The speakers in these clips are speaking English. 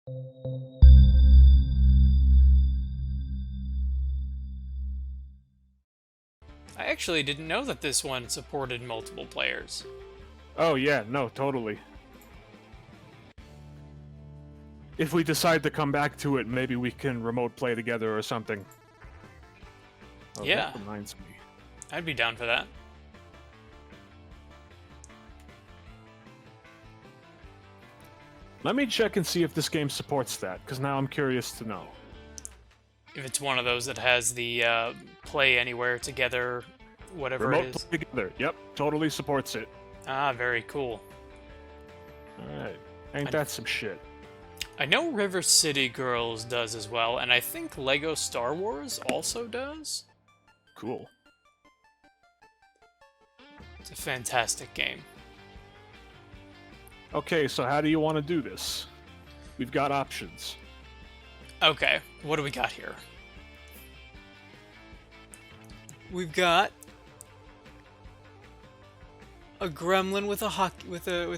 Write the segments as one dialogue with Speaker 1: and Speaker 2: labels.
Speaker 1: I actually didn't know that this one supported multiple players.
Speaker 2: Oh yeah, no, totally. If we decide to come back to it, maybe we can remote play together or something. Oh,
Speaker 1: Yeah.
Speaker 2: that reminds me.
Speaker 1: I'd be down for that.
Speaker 2: Let me check and see if this game supports that, because now I'm curious to know.
Speaker 1: If it's one of those that has the play anywhere together, whatever it
Speaker 2: Remote
Speaker 1: is.
Speaker 2: play together. Yep, totally supports it.
Speaker 1: Ah, very cool.
Speaker 2: Alright. Ain't that some shit?
Speaker 1: I know River City Girls does as well, and I think Lego Star Wars also does.
Speaker 2: Cool.
Speaker 1: It's a fantastic game.
Speaker 2: Okay, so how do you want to do this? We've got options.
Speaker 1: Okay, what do we got here? We've got a gremlin with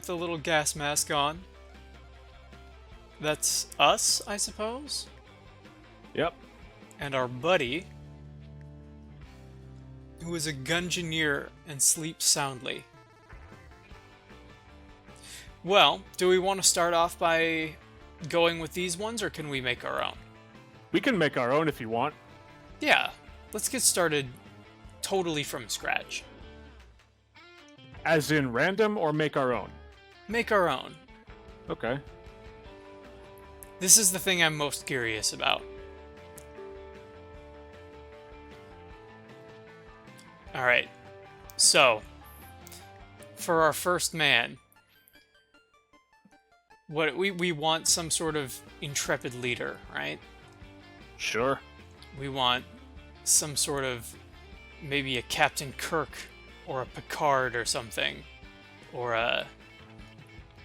Speaker 1: a little gas mask on. That's us, I suppose.
Speaker 2: Yep.
Speaker 1: And our buddy, who is a gungeoneer and sleeps soundly. Well, do we want to start off by going with these ones, or can we make our own?
Speaker 2: We can make our own if you want.
Speaker 1: Yeah, let's get started totally from scratch.
Speaker 2: As in random or make our own?
Speaker 1: Make our own.
Speaker 2: Okay.
Speaker 1: This is the thing I'm most curious about. Alright, so, for our first man, we want some sort of intrepid leader, right?
Speaker 2: Sure.
Speaker 1: We want some sort of, maybe a Captain Kirk, or a Picard or something, or a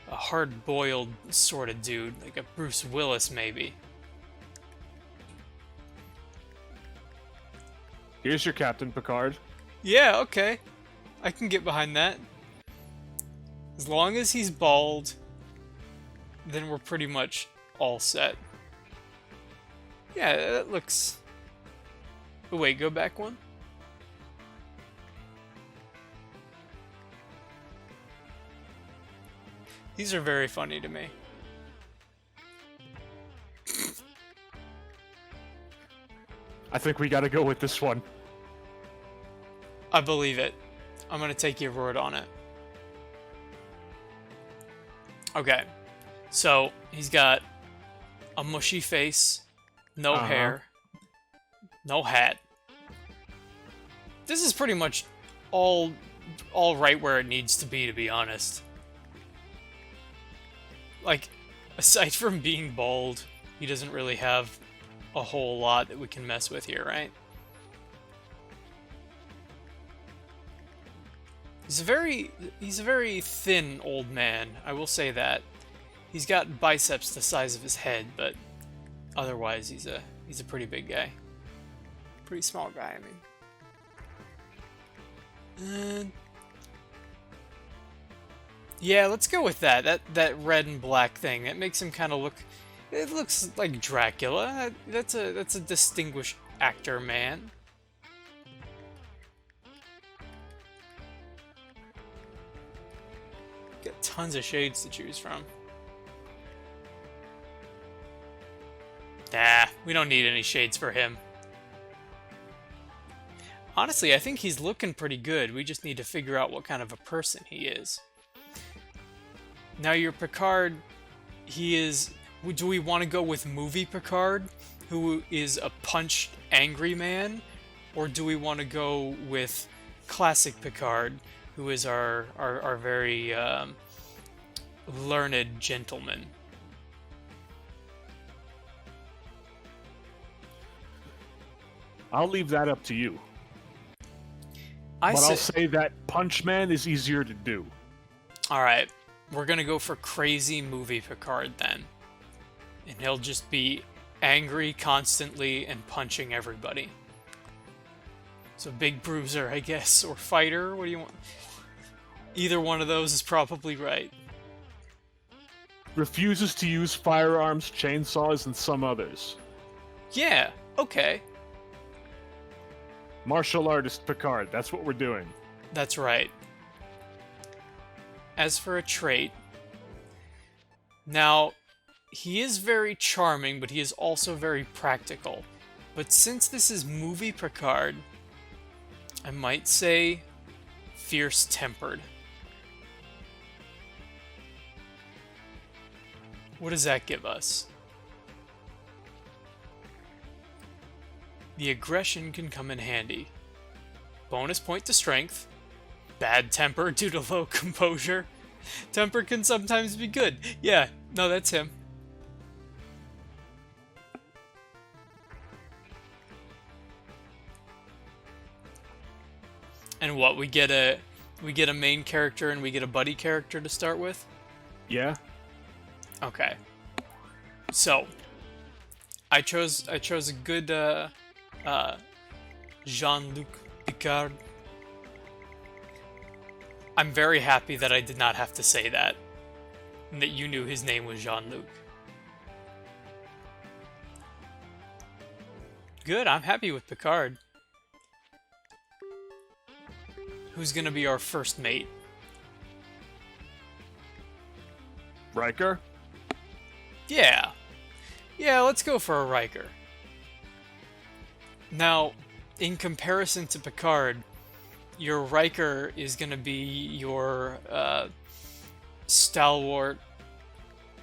Speaker 1: hard-boiled sort of dude, like a Bruce Willis maybe.
Speaker 2: Here's your Captain Picard.
Speaker 1: Yeah, okay. I can get behind that. As long as he's bald, then we're pretty much all set. Yeah, that looks... Oh, wait, go back one? These are very funny to me.
Speaker 2: I think we gotta go with this one.
Speaker 1: I believe it. I'm gonna take your word on it. Okay. So, he's got a mushy face, no hair, no hat. This is pretty much all right where it needs to be honest. Like, aside from being bald, he doesn't really have a whole lot that we can mess with here, right? He's a very thin old man, I will say that. He's got biceps the size of his head, but otherwise he's a pretty big guy. Pretty small guy, I mean. Yeah, let's go with that. That red and black thing. That makes him kind of look... It looks like Dracula. That's a distinguished actor, man. Got tons of shades to choose from. Nah, we don't need any shades for him. Honestly, I think he's looking pretty good. We just need to figure out what kind of a person he is. Now, your Picard, he is... Do we want to go with movie Picard, who is a punched, angry man? Or do we want to go with classic Picard, who is our very learned gentleman?
Speaker 2: I'll leave that up to you.
Speaker 1: I'll
Speaker 2: say that Punch Man is easier to do.
Speaker 1: Alright, we're gonna go for crazy movie Picard then. And he'll just be angry constantly and punching everybody. So big bruiser, I guess, or fighter, what do you want? Either one of those is probably right.
Speaker 2: refuses to use firearms, chainsaws, and some others.
Speaker 1: Yeah, okay.
Speaker 2: Martial artist Picard, that's what we're doing.
Speaker 1: That's right. As for a trait, now, he is very charming, but he is also very practical. But since this is movie Picard, I might say fierce-tempered. What does that give us? The aggression can come in handy. Bonus point to strength. Bad temper due to low composure. Temper can sometimes be good. Yeah, no, that's him. And what, we get a main character and we get a buddy character to start with?
Speaker 2: Yeah?
Speaker 1: Okay. So, I chose a good Jean-Luc Picard. I'm very happy that I did not have to say that, and that you knew his name was Jean-Luc. Good, I'm happy with Picard. Who's gonna be our first mate?
Speaker 2: Riker?
Speaker 1: Yeah. Yeah, let's go for a Riker. Now, in comparison to Picard, your Riker is gonna be your stalwart,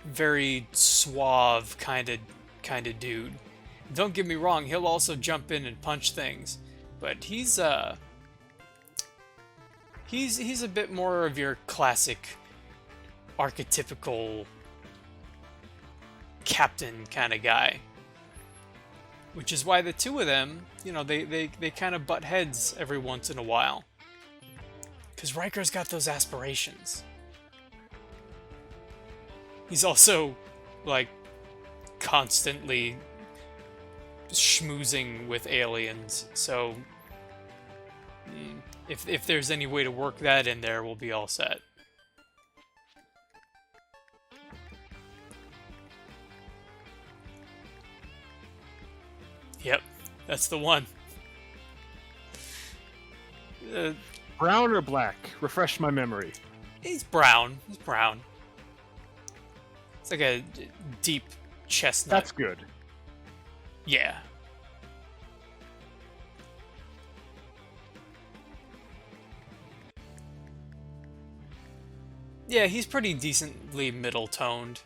Speaker 1: very suave kind of dude. Don't get me wrong, he'll also jump in and punch things, but he's a bit more of your classic, archetypical captain kind of guy. Which is why the two of them, you know, they kind of butt heads every once in a while. Because Riker's got those aspirations. He's also, like, constantly schmoozing with aliens, so if there's any way to work that in there, we'll be all set. Yep, that's the one.
Speaker 2: Brown or black? Refresh my memory.
Speaker 1: He's brown. He's brown. It's like a deep chestnut.
Speaker 2: That's good.
Speaker 1: Yeah. Yeah, he's pretty decently middle-toned.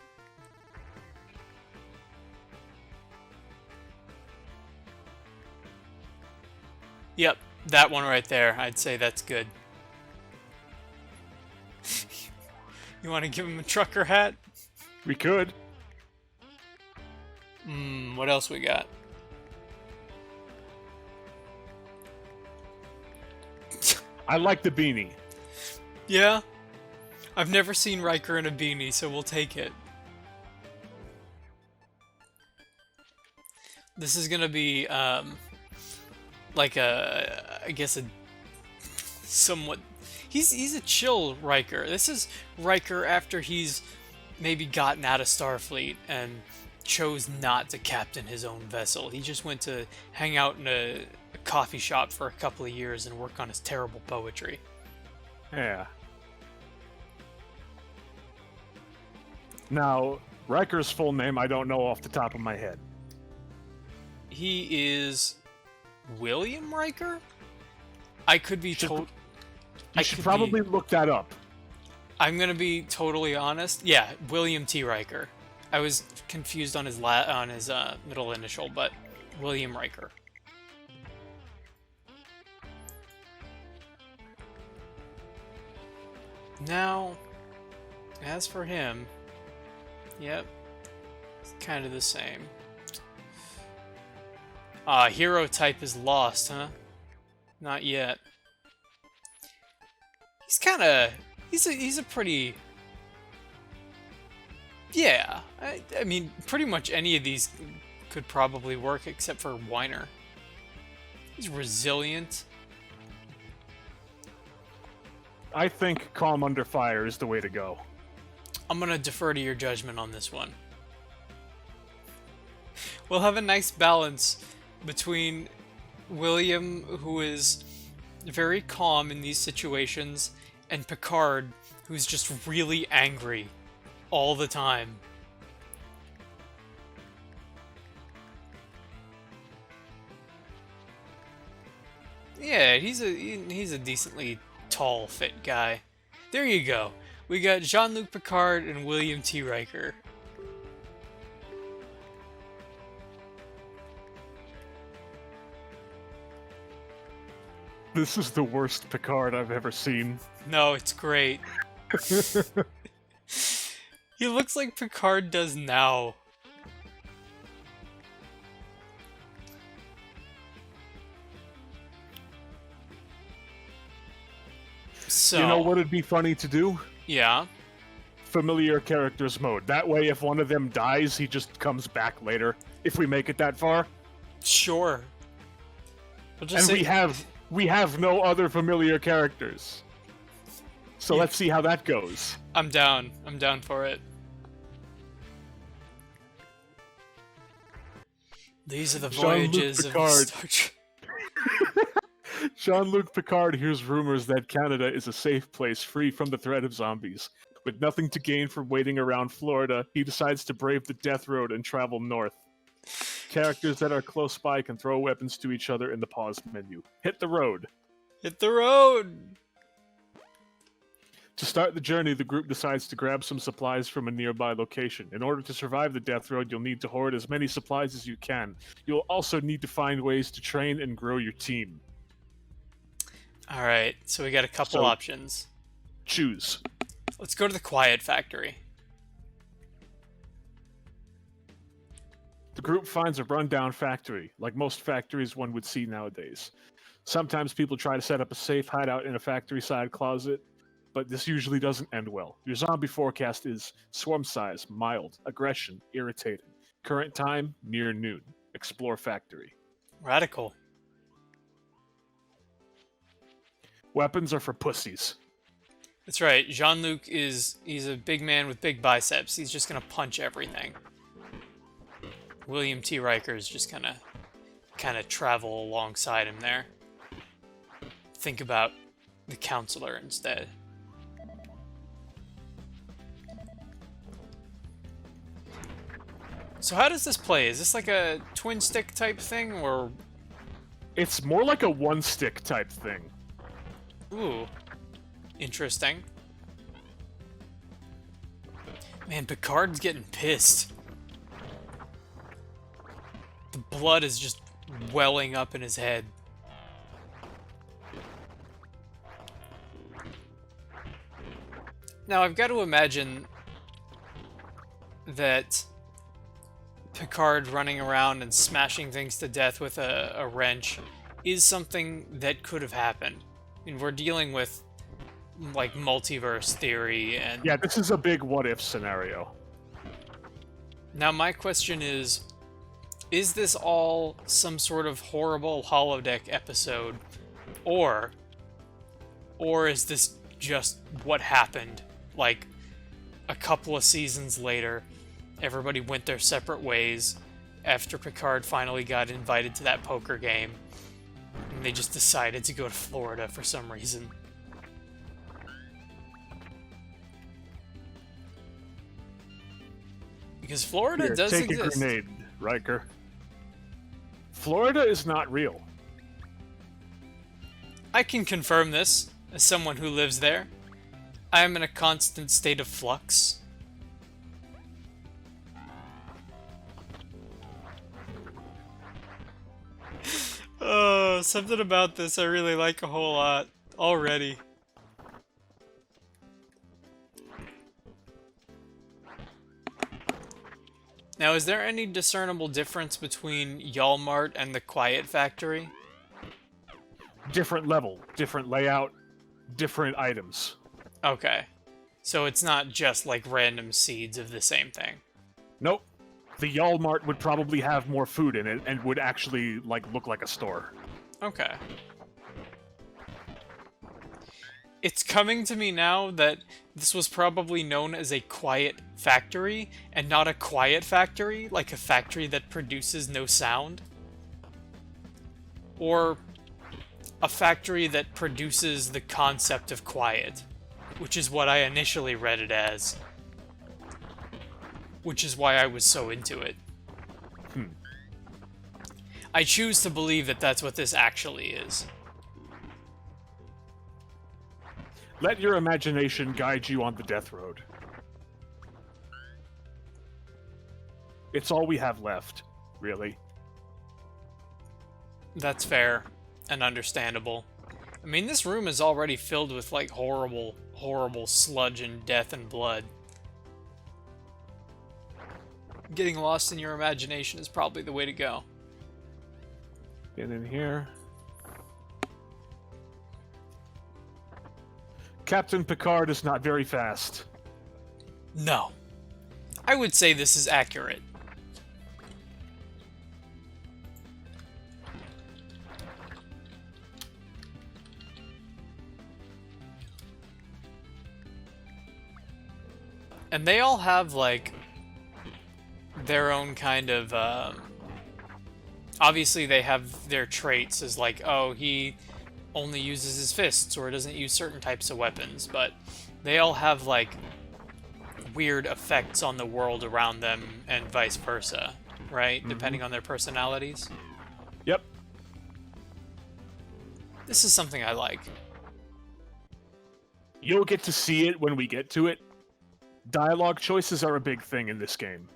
Speaker 1: Yep, that one right there. I'd say that's good. You want to give him a trucker hat?
Speaker 2: We could.
Speaker 1: What else we got?
Speaker 2: I like the beanie.
Speaker 1: Yeah? I've never seen Riker in a beanie, so we'll take it. This is gonna be, like I guess a somewhat... He's a chill Riker. This is Riker after he's maybe gotten out of Starfleet and chose not to captain his own vessel. He just went to hang out in a coffee shop for a couple of years and work on his terrible poetry.
Speaker 2: Yeah. Now, Riker's full name I don't know off the top of my head.
Speaker 1: He is William Riker? I could be told.
Speaker 2: You should probably look that up.
Speaker 1: I'm gonna be totally honest. Yeah, William T. Riker. I was confused on his middle initial, but William Riker. Now, as for him, yep, it's kind of the same. Hero type is lost, huh? Not yet. He's kind of... He's a pretty... Yeah. I mean, pretty much any of these could probably work except for Weiner. He's resilient.
Speaker 2: I think Calm Under Fire is the way to go.
Speaker 1: I'm gonna defer to your judgment on this one. We'll have a nice balance between William, who is very calm in these situations, and Picard, who's just really angry all the time. Yeah, he's a decently tall, fit guy. There you go. We got Jean-Luc Picard and William T. Riker.
Speaker 2: This is the worst Picard I've ever seen.
Speaker 1: No, it's great. He looks like Picard does now. So,
Speaker 2: You know what would be funny to do?
Speaker 1: yeah.
Speaker 2: Familiar characters mode. That way, if one of them dies, he just comes back later. If we make it that far.
Speaker 1: Sure. We'll just
Speaker 2: And
Speaker 1: say,
Speaker 2: we have no other familiar characters. So
Speaker 1: Yeah.
Speaker 2: let's see how that goes.
Speaker 1: I'm down. I'm down for it. These are the
Speaker 2: Jean-Luc
Speaker 1: voyages of
Speaker 2: Picard.
Speaker 1: Star Trek.
Speaker 2: Jean-Luc Picard hears rumors that Canada is a safe place free from the threat of zombies. With nothing to gain from waiting around Florida, he decides to brave the death road and travel north. Characters that are close by can throw weapons to each other in the pause menu. Hit the road.
Speaker 1: Hit the road!
Speaker 2: To start the journey, the group decides to grab some supplies from a nearby location. In order to survive the death road, you'll need to hoard as many supplies as you can. You'll also need to find ways to train and grow your team.
Speaker 1: Alright, so we got a couple
Speaker 2: So-
Speaker 1: options.
Speaker 2: Choose.
Speaker 1: Let's go to the Quiet Factory.
Speaker 2: The group finds a rundown factory, like most factories one would see nowadays. Sometimes people try to set up a safe hideout in a factory side closet, but this usually doesn't end well. Your zombie forecast is swarm size, mild, aggression, irritated. Current time, near noon. Explore factory.
Speaker 1: Radical.
Speaker 2: Weapons are for pussies.
Speaker 1: That's right. Jean-Luc he's a big man with big biceps. He's just gonna punch everything. William T. Riker is just gonna kind of travel alongside him there. Think about the counselor instead. So how does this play? Is this like a twin stick type thing, or
Speaker 2: It's more like a one-stick type thing.
Speaker 1: ooh, interesting. Man, Picard's getting pissed. The blood is just welling up in his head. Now, I've got to imagine that Picard running around and smashing things to death with a wrench is something that could have happened. I mean, we're dealing with, like, multiverse theory and...
Speaker 2: Yeah, this is a big what-if scenario.
Speaker 1: Now, my question is this all some sort of horrible holodeck episode, or is this just what happened? Like, a couple of seasons later, everybody went their separate ways after Picard finally got invited to that poker game, and they just decided to go to Florida for some reason. Because Florida
Speaker 2: Here,
Speaker 1: does
Speaker 2: take
Speaker 1: exist.
Speaker 2: a grenade, Riker. Florida is not real.
Speaker 1: I can confirm this, as someone who lives there. I am in a constant state of flux. Oh, something about this I really like a whole lot already. Now, is there any discernible difference between Yalmart and the Quiet Factory?
Speaker 2: Different level, different layout, different items.
Speaker 1: Okay. So it's not just like random seeds of the same thing.
Speaker 2: Nope. The Yalmart would probably have more food in it and would actually look like a store.
Speaker 1: Okay. It's coming to me now that this was probably known as a quiet factory, and not a quiet factory, like a factory that produces no sound. Or a factory that produces the concept of quiet, which is what I initially read it as. Which is why I was so into it. I choose to believe that that's what this actually is.
Speaker 2: Let your imagination guide you on the death road. It's all we have left, really.
Speaker 1: That's fair and understandable. I mean, this room is already filled with, like, horrible, horrible sludge and death and blood. Getting lost in your imagination is probably the way to go.
Speaker 2: Get in here. Captain Picard is not very fast.
Speaker 1: No. I would say this is accurate. And they all have, like, their own kind of, obviously they have their traits as, like, oh, he only uses his fists or doesn't use certain types of weapons, but they all have, like, weird effects on the world around them and vice versa, right? Depending on their personalities.
Speaker 2: Yep.
Speaker 1: This is something I like.
Speaker 2: You'll get to see it when we get to it. Dialogue choices are a big thing in this game.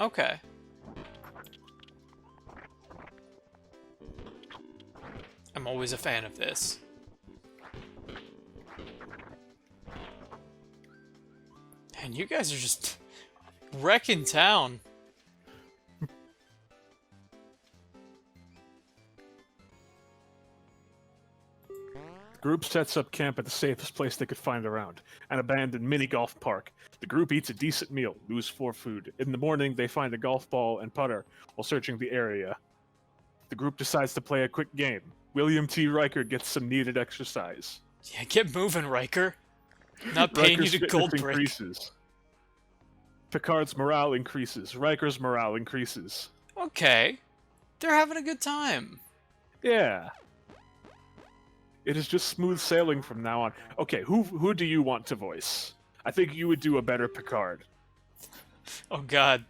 Speaker 1: Okay. I'm always a fan of this. And you guys are just wrecking town.
Speaker 2: The group sets up camp at the safest place they could find around, an abandoned mini golf park. The group eats a decent meal, lose 4 food. In the morning, they find a golf ball and putter while searching the area. The group decides to play a quick game. William T. Riker gets some needed exercise.
Speaker 1: Yeah, get moving, Riker. Not paying
Speaker 2: Riker's
Speaker 1: you to
Speaker 2: fitness
Speaker 1: gold brick.
Speaker 2: increases. Picard's morale increases. Riker's morale increases.
Speaker 1: Okay. They're having a good time.
Speaker 2: Yeah. It is just smooth sailing from now on. Okay, who do you want to voice? I think you would do a better Picard.
Speaker 1: Oh god.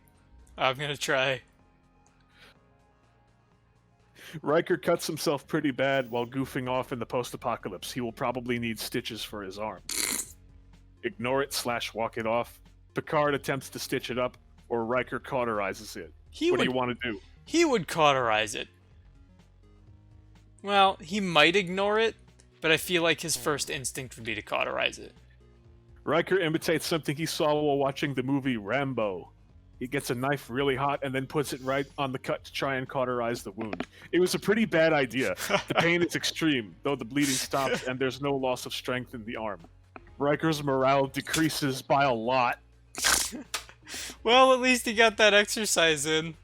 Speaker 1: I'm gonna try.
Speaker 2: Riker cuts himself pretty bad while goofing off in the post-apocalypse. He will probably need stitches for his arm. Ignore it / walk it off. Picard attempts to stitch it up, or Riker cauterizes it. What do you want to do?
Speaker 1: He would cauterize it. Well, he might ignore it, but I feel like his first instinct would be to cauterize it.
Speaker 2: Riker imitates something he saw while watching the movie Rambo. He gets a knife really hot and then puts it right on the cut to try and cauterize the wound. It was a pretty bad idea. The pain is extreme, though the bleeding stops and there's no loss of strength in the arm. Riker's morale decreases by a lot.
Speaker 1: Well, at least he got that exercise in.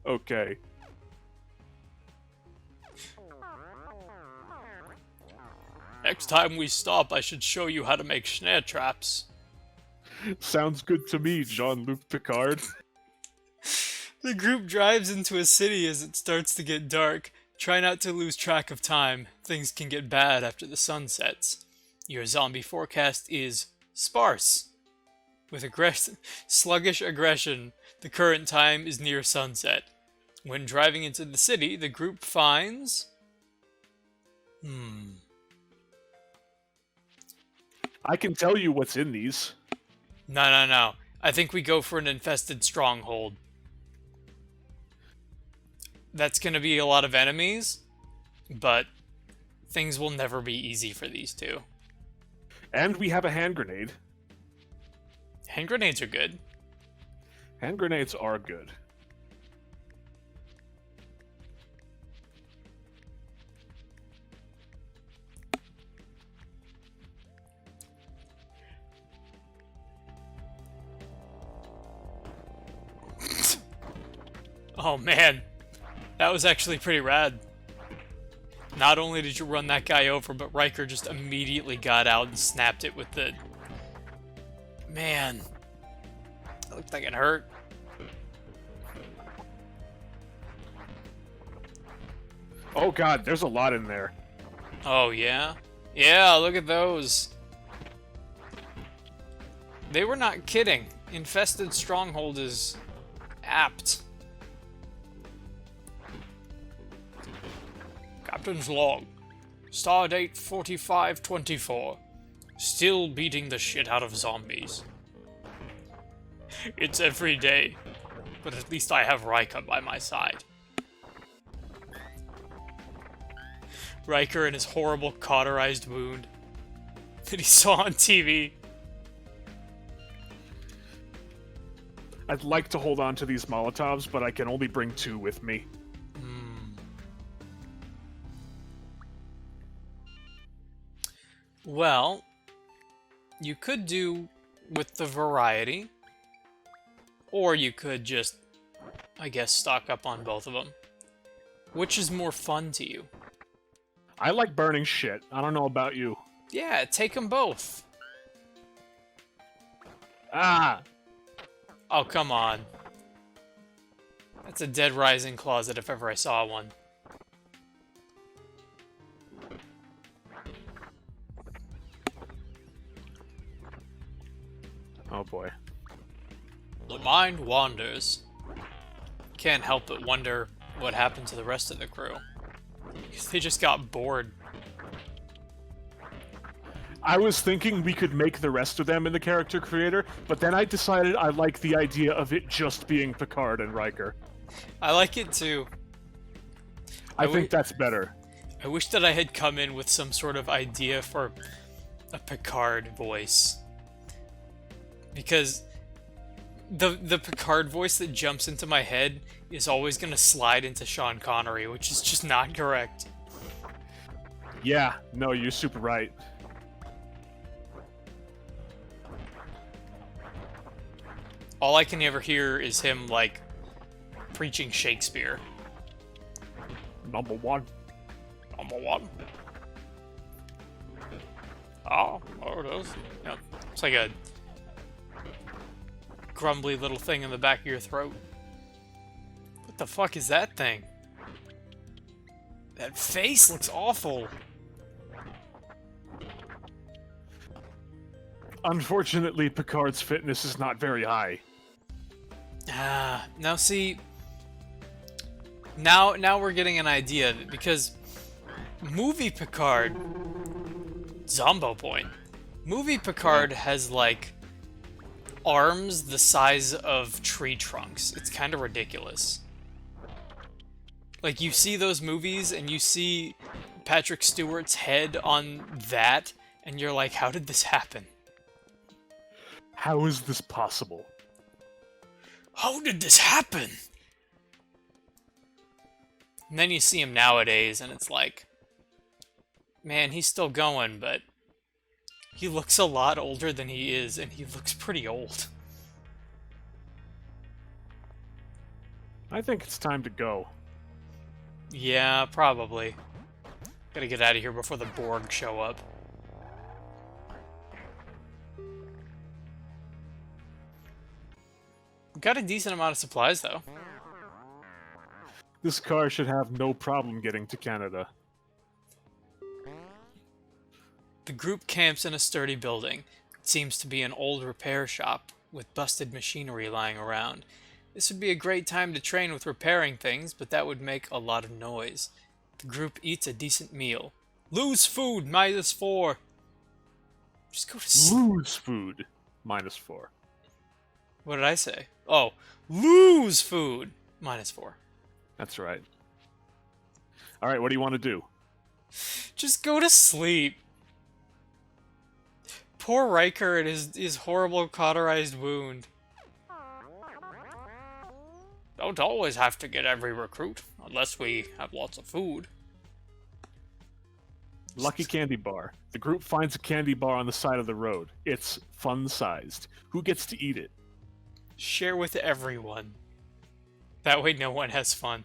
Speaker 2: Okay.
Speaker 1: Next time we stop, I should show you how to make snare traps.
Speaker 2: Sounds good to me, Jean-Luc Picard.
Speaker 1: The group drives into a city as it starts to get dark. Try not to lose track of time. Things can get bad after the sun sets. Your zombie forecast is sparse. With sluggish aggression, the current time is near sunset. When driving into the city, the group finds...
Speaker 2: I can tell you what's in these.
Speaker 1: No. I think we go for an infested stronghold. That's going to be a lot of enemies, but things will never be easy for these two.
Speaker 2: And we have a hand grenade.
Speaker 1: Hand grenades are good.
Speaker 2: Hand grenades are good.
Speaker 1: Oh man, that was actually pretty rad. Not only did you run that guy over, but Riker just immediately got out and snapped it with the... Man. That looked like it hurt.
Speaker 2: Oh god, there's a lot in there.
Speaker 1: Oh, yeah? Yeah, look at those. They were not kidding. Infested Stronghold is apt. Captain's log. Stardate 4524. Still beating the shit out of zombies. It's every day, but at least I have Riker by my side. Riker and his horrible cauterized wound that he saw on TV.
Speaker 2: I'd like to hold on to these Molotovs, but I can only bring 2 with me.
Speaker 1: Well, you could do with the variety, or you could just, I guess, stock up on both of them. Which is more fun to you?
Speaker 2: I like burning shit. I don't know about you.
Speaker 1: Yeah, take them both.
Speaker 2: Ah!
Speaker 1: Oh, come on. That's a Dead Rising closet if ever I saw one.
Speaker 2: Oh boy.
Speaker 1: The mind wanders. Can't help but wonder what happened to the rest of the crew. They just got bored.
Speaker 2: I was thinking we could make the rest of them in the character creator, but then I decided I like the idea of it just being Picard and Riker.
Speaker 1: I like it too.
Speaker 2: I think that's better.
Speaker 1: I wish that I had come in with some sort of idea for a Picard voice. Because the Picard voice that jumps into my head is always going to slide into Sean Connery, which is just not correct.
Speaker 2: Yeah, no, you're super right.
Speaker 1: All I can ever hear is him, like, preaching Shakespeare.
Speaker 2: Number 1.
Speaker 1: Number 1. Oh, there it is. Yeah, it's like a grumbly little thing in the back of your throat. What the fuck is that thing? That face looks awful.
Speaker 2: Unfortunately, Picard's fitness is not very high.
Speaker 1: Now see... Now we're getting an idea, because movie Picard... Zombo point. Movie Picard has, like, arms the size of tree trunks. It's kind of ridiculous. Like, you see those movies, and you see Patrick Stewart's head on that, and you're like, how did this happen?
Speaker 2: How is this possible?
Speaker 1: How did this happen? And then you see him nowadays, and it's like, man, he's still going, but he looks a lot older than he is, and he looks pretty old.
Speaker 2: I think it's time to go.
Speaker 1: Yeah, probably. Gotta get out of here before the Borg show up. Got a decent amount of supplies, though.
Speaker 2: This car should have no problem getting to Canada.
Speaker 1: The group camps in a sturdy building. It seems to be an old repair shop with busted machinery lying around. This would be a great time to train with repairing things, but that would make a lot of noise. The group eats a decent meal. Lose food, -4. Just go to sleep.
Speaker 2: Lose food, -4.
Speaker 1: What did I say? Oh, lose food, -4.
Speaker 2: That's right. Alright, what do you want to do?
Speaker 1: Just go to sleep. Poor Riker and his horrible cauterized wound. Don't always have to get every recruit, unless we have lots of food.
Speaker 2: Lucky Candy Bar. The group finds a candy bar on the side of the road. It's fun-sized. Who gets to eat it?
Speaker 1: Share with everyone. That way no one has fun.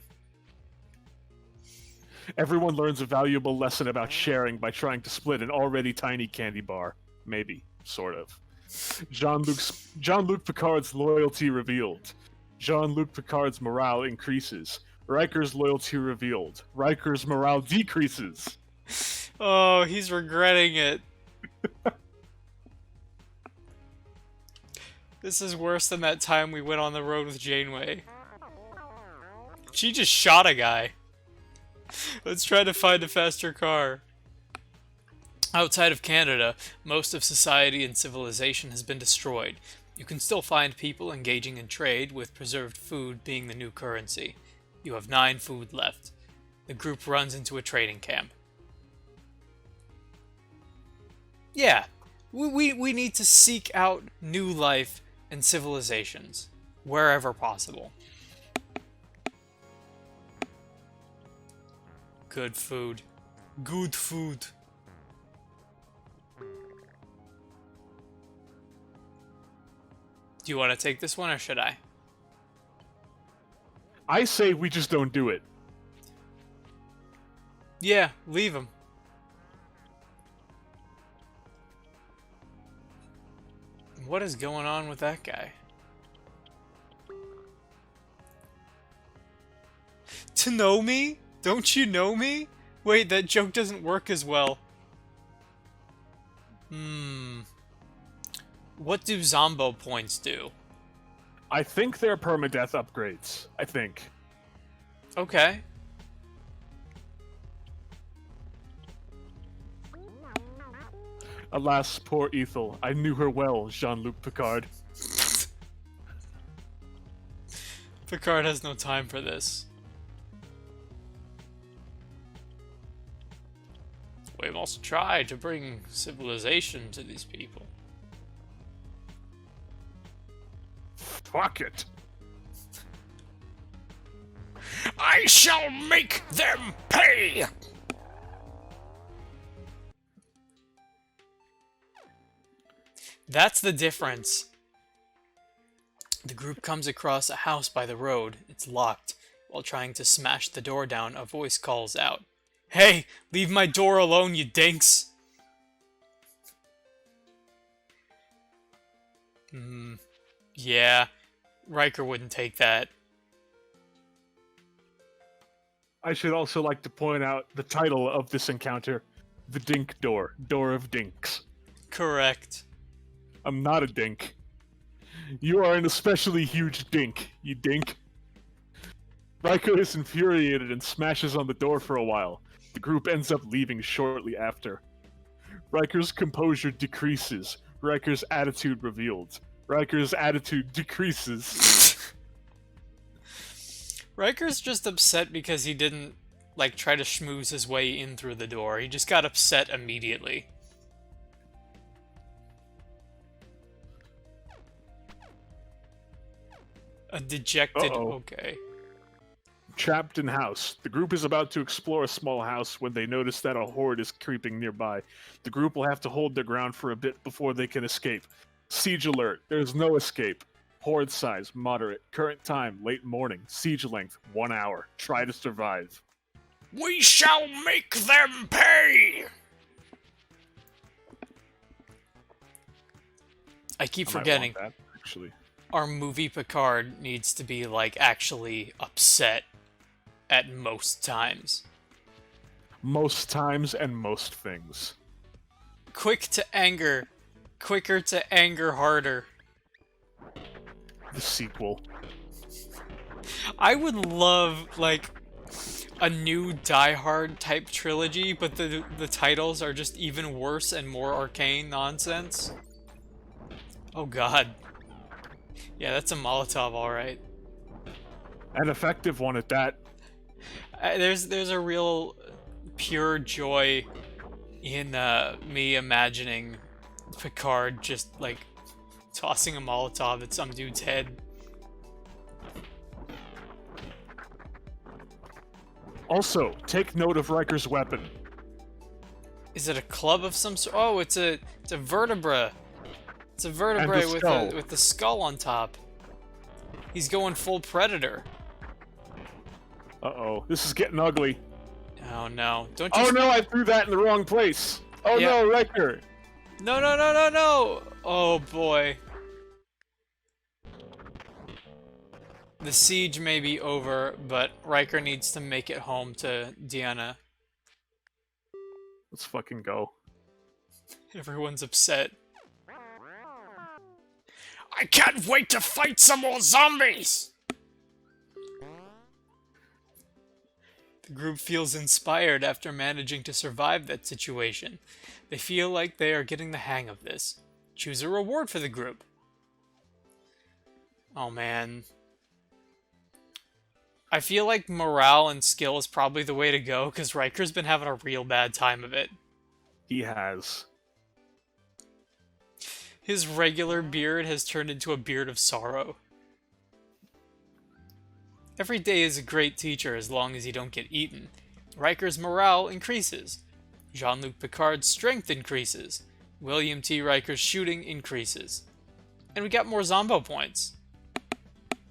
Speaker 2: Everyone learns a valuable lesson about sharing by trying to split an already tiny candy bar. Maybe. Sort of. Jean-Luc Picard's loyalty revealed. Jean-Luc Picard's morale increases. Riker's loyalty revealed. Riker's morale decreases.
Speaker 1: Oh, he's regretting it. This is worse than that time we went on the road with Janeway. She just shot a guy. Let's try to find a faster car. Outside of Canada, most of society and civilization has been destroyed. You can still find people engaging in trade, with preserved food being the new currency. You have 9 food left. The group runs into a trading camp. Yeah, we need to seek out new life and civilizations, wherever possible. Good food. Good food. Do you want to take this one, or should I?
Speaker 2: I say we just don't do it.
Speaker 1: Yeah, leave him. What is going on with that guy? To know me? Don't you know me? Wait, that joke doesn't work as well. What do Zombo points do?
Speaker 2: I think they're permadeath upgrades. I think.
Speaker 1: Okay.
Speaker 2: Alas, poor Ethel. I knew her well, Jean-Luc Picard.
Speaker 1: Picard has no time for this. We must try to bring civilization to these people.
Speaker 2: Fuck it.
Speaker 1: I shall make them pay! That's the difference. The group comes across a house by the road. It's locked. While trying to smash the door down, a voice calls out, "Hey, leave my door alone, you dinks!" Yeah, Riker wouldn't take that.
Speaker 2: I should also like to point out the title of this encounter. The Dink Door. Door of Dinks.
Speaker 1: Correct.
Speaker 2: I'm not a dink. You are an especially huge dink, you dink. Riker is infuriated and smashes on the door for a while. The group ends up leaving shortly after. Riker's composure decreases. Riker's attitude revealed. Riker's attitude decreases.
Speaker 1: Riker's just upset because he didn't, like, try to schmooze his way in through the door. He just got upset immediately. A dejected... Okay.
Speaker 2: Trapped in house. The group is about to explore a small house when they notice that a horde is creeping nearby. The group will have to hold their ground for a bit before they can escape. Siege alert. There's no escape. Horde size, moderate. Current time, late morning. Siege length, 1 hour. Try to survive.
Speaker 1: We shall make them pay! I keep forgetting.
Speaker 2: That, actually.
Speaker 1: Our movie Picard needs to be, like, actually upset at most times.
Speaker 2: Most times and most things.
Speaker 1: Quick to anger. Quicker to anger harder.
Speaker 2: The sequel.
Speaker 1: I would love, like, a new Die Hard type trilogy, but the titles are just even worse and more arcane nonsense. Oh god. Yeah, that's a Molotov, alright.
Speaker 2: An effective one at that.
Speaker 1: There's a real pure joy in me imagining Picard just, like, tossing a Molotov at some dude's head.
Speaker 2: Also, take note of Riker's weapon.
Speaker 1: Is it a club of some sort? Oh, it's a vertebra. It's a vertebrae with the skull on top. He's going full Predator.
Speaker 2: Uh-oh, this is getting ugly.
Speaker 1: Oh no! Don't you?
Speaker 2: Oh no, I threw that in the wrong place. Oh
Speaker 1: Yeah.
Speaker 2: no, Riker.
Speaker 1: No! No! No! No! No! Oh boy! The siege may be over, but Riker needs to make it home to Deanna.
Speaker 2: Let's fucking go.
Speaker 1: Everyone's upset. I can't wait to fight some more zombies! The group feels inspired after managing to survive that situation. They feel like they are getting the hang of this. Choose a reward for the group. Oh man. I feel like morale and skill is probably the way to go, because Riker's been having a real bad time of it.
Speaker 2: He has.
Speaker 1: His regular beard has turned into a beard of sorrow. Every day is a great teacher as long as you don't get eaten. Riker's morale increases. Jean-Luc Picard's strength increases. William T. Riker's shooting increases. And we got more Zombo points.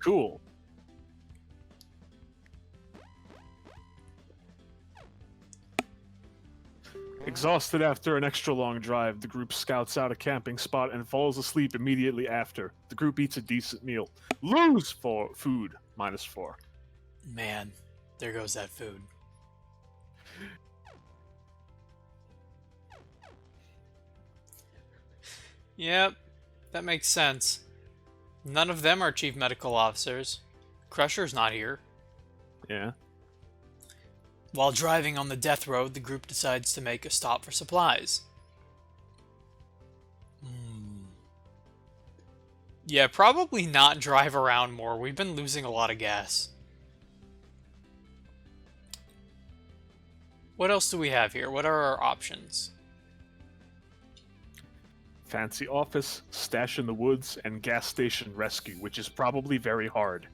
Speaker 2: Cool. Exhausted after an extra long drive, the group scouts out a camping spot and falls asleep immediately after. The group eats a decent meal. Lose for food, -4.
Speaker 1: Man, there goes that food. Yep, that makes sense. None of them are chief medical officers. Crusher's not here.
Speaker 2: Yeah.
Speaker 1: While driving on the death road, the group decides to make a stop for supplies. Yeah, probably not drive around more. We've been losing a lot of gas. What else do we have here? What are our options?
Speaker 2: Fancy office, stash in the woods, and gas station rescue, which is probably very hard,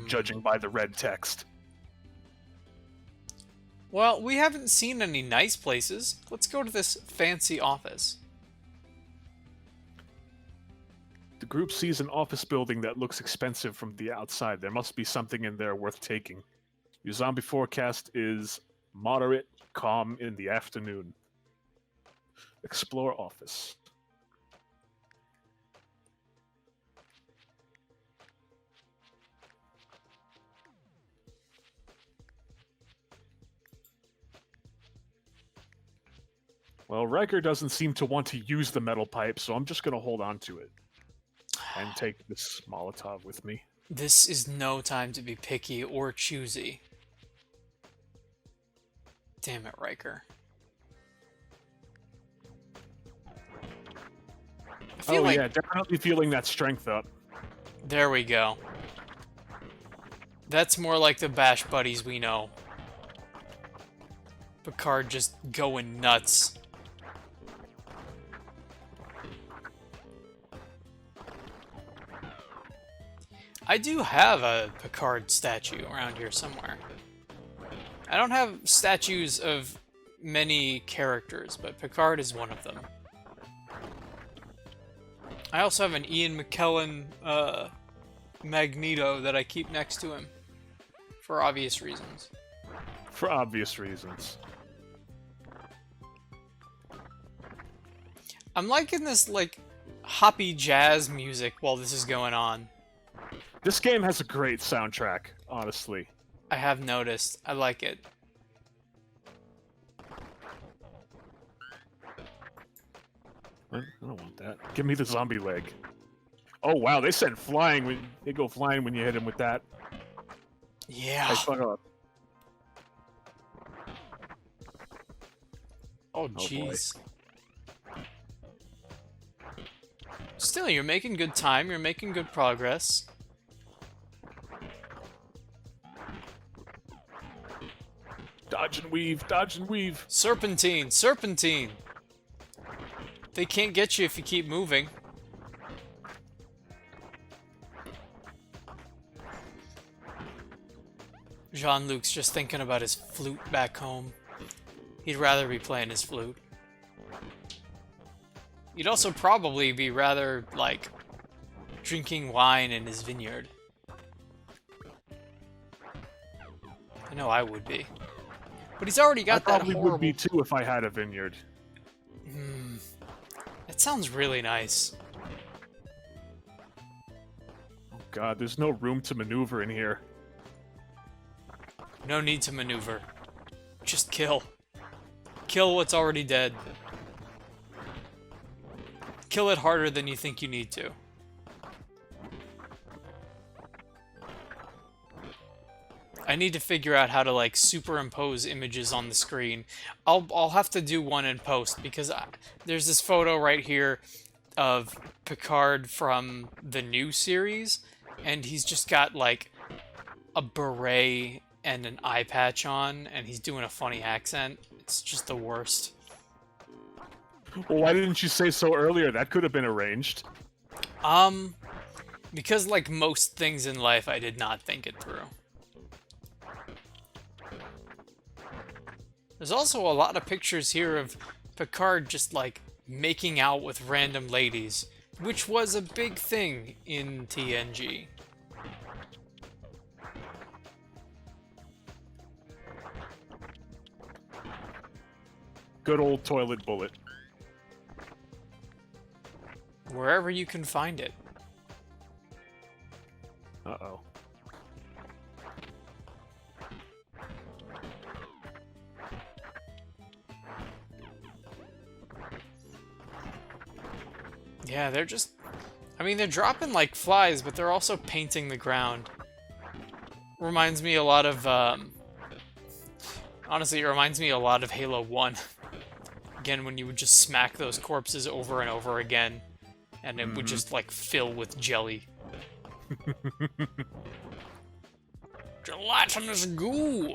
Speaker 2: judging by the red text.
Speaker 1: Well, we haven't seen any nice places. Let's go to this fancy office.
Speaker 2: The group sees an office building that looks expensive from the outside. There must be something in there worth taking. Your zombie forecast is moderate, calm in the afternoon. Explore office. Well, Riker doesn't seem to want to use the metal pipe, so I'm just going to hold on to it. And take this Molotov with me.
Speaker 1: This is no time to be picky or choosy. Damn it, Riker. I feel like...
Speaker 2: yeah, definitely feeling that strength up.
Speaker 1: There we go. That's more like the Bash Buddies we know. Picard just going nuts. I do have a Picard statue around here somewhere. I don't have statues of many characters, but Picard is one of them. I also have an Ian McKellen Magneto that I keep next to him. For obvious reasons.
Speaker 2: For obvious reasons.
Speaker 1: I'm liking this, like, hoppy jazz music while this is going on.
Speaker 2: This game has a great soundtrack, honestly.
Speaker 1: I have noticed. I like it.
Speaker 2: I don't want that. Give me the zombie leg. Oh wow, they send flying when they go flying when you hit him with that.
Speaker 1: Yeah.
Speaker 2: Hey, fuck up.
Speaker 1: Oh jeez. Still, you're making good time. You're making good progress.
Speaker 2: Dodge and weave, dodge and weave.
Speaker 1: Serpentine, serpentine. They can't get you if you keep moving. Jean-Luc's just thinking about his flute back home. He'd rather be playing his flute. He'd also probably be rather, like, drinking wine in his vineyard. I know I would be. But he's already
Speaker 2: I
Speaker 1: got that
Speaker 2: probably
Speaker 1: horrible...
Speaker 2: would be too if I had a vineyard.
Speaker 1: That sounds really nice.
Speaker 2: Oh god, there's no room to maneuver in here.
Speaker 1: No need to maneuver. Just kill. Kill what's already dead. Kill it harder than you think you need to. I need to figure out how to, like, superimpose images on the screen. I'll have to do one in post, because there's this photo right here of Picard from the new series, and he's just got, like, a beret and an eye patch on, and he's doing a funny accent. It's just the worst.
Speaker 2: Well, why didn't you say so earlier? That could have been arranged.
Speaker 1: Because like most things in life, I did not think it through. There's also a lot of pictures here of Picard just like making out with random ladies, which was a big thing in TNG.
Speaker 2: Good old toilet bullet.
Speaker 1: Wherever you can find it.
Speaker 2: Uh-oh.
Speaker 1: Yeah, they're just... I mean, they're dropping like flies, but they're also painting the ground. Reminds me a lot of, honestly, it reminds me a lot of Halo 1. Again, when you would just smack those corpses over and over again, and it would just, like, fill with jelly. Gelatinous goo!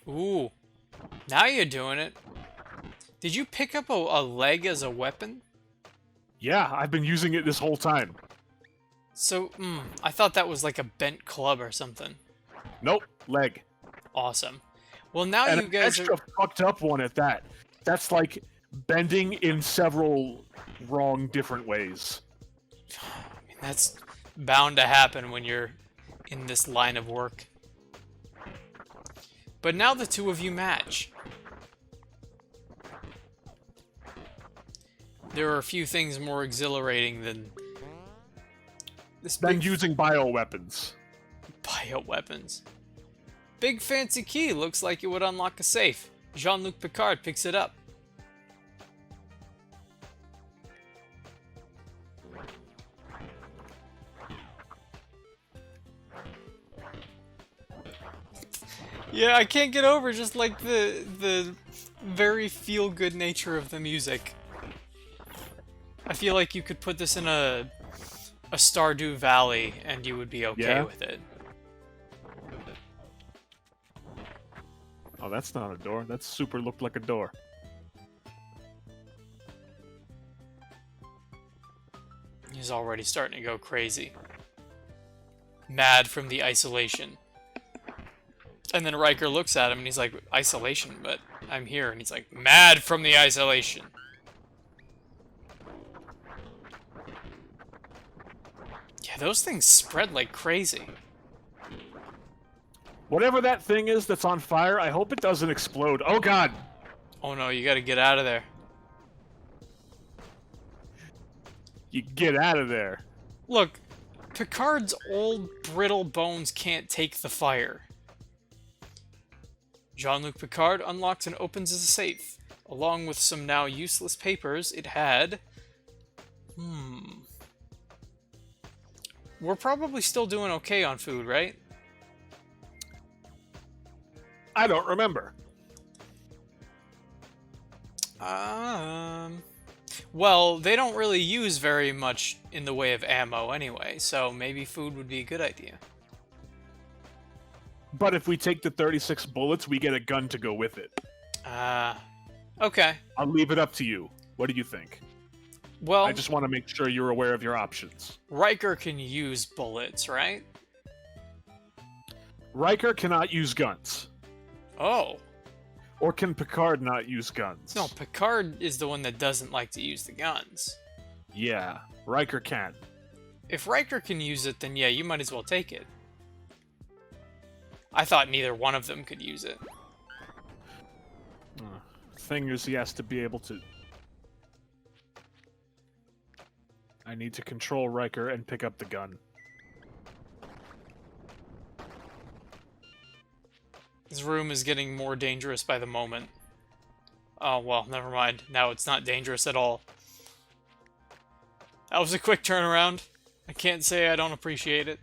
Speaker 1: Ooh. Now you're doing it. Did you pick up a leg as a weapon?
Speaker 2: Yeah, I've been using it this whole time.
Speaker 1: So, I thought that was like a bent club or something.
Speaker 2: Nope, leg.
Speaker 1: Awesome. Well, now
Speaker 2: And
Speaker 1: you
Speaker 2: an
Speaker 1: guys
Speaker 2: extra fucked up one at that. That's like bending in several wrong different ways.
Speaker 1: I mean, that's bound to happen when you're in this line of work. But now the two of you match. There are a few things more exhilarating than this
Speaker 2: Then
Speaker 1: big
Speaker 2: using bioweapons.
Speaker 1: bioweapons. Big fancy key looks like it would unlock a safe. Jean-Luc Picard picks it up. Yeah, I can't get over just like the very feel-good nature of the music. I feel like you could put this in a Stardew Valley and you would be okay
Speaker 2: Yeah?
Speaker 1: with it.
Speaker 2: Oh, that's not a door. That super looked like a door.
Speaker 1: He's already starting to go crazy. Mad from the isolation. And then Riker looks at him and he's like, isolation, but I'm here. And he's like, mad from the isolation. Yeah, those things spread like crazy.
Speaker 2: Whatever that thing is that's on fire, I hope it doesn't explode. Oh god!
Speaker 1: Oh no, you gotta get out of there.
Speaker 2: You get out of there.
Speaker 1: Look, Picard's old, brittle bones can't take the fire. Jean-Luc Picard unlocks and opens the safe. Along with some now useless papers, it had... We're probably still doing okay on food, right?
Speaker 2: I don't remember.
Speaker 1: Well, they don't really use very much in the way of ammo anyway, so maybe food would be a good idea.
Speaker 2: But if we take the 36 bullets, we get a gun to go with it.
Speaker 1: Okay.
Speaker 2: I'll leave it up to you. What do you think?
Speaker 1: Well,
Speaker 2: I just want to make sure you're aware of your options.
Speaker 1: Riker can use bullets, right?
Speaker 2: Riker cannot use guns.
Speaker 1: Oh.
Speaker 2: Or can Picard not use guns?
Speaker 1: No, Picard is the one that doesn't like to use the guns.
Speaker 2: Yeah, Riker can.
Speaker 1: If Riker can use it, then yeah, you might as well take it. I thought neither one of them could use it.
Speaker 2: Thing is, he has to be able to... I need to control Riker and pick up the gun.
Speaker 1: This room is getting more dangerous by the moment. Oh, well, never mind. Now it's not dangerous at all. That was a quick turnaround. I can't say I don't appreciate it.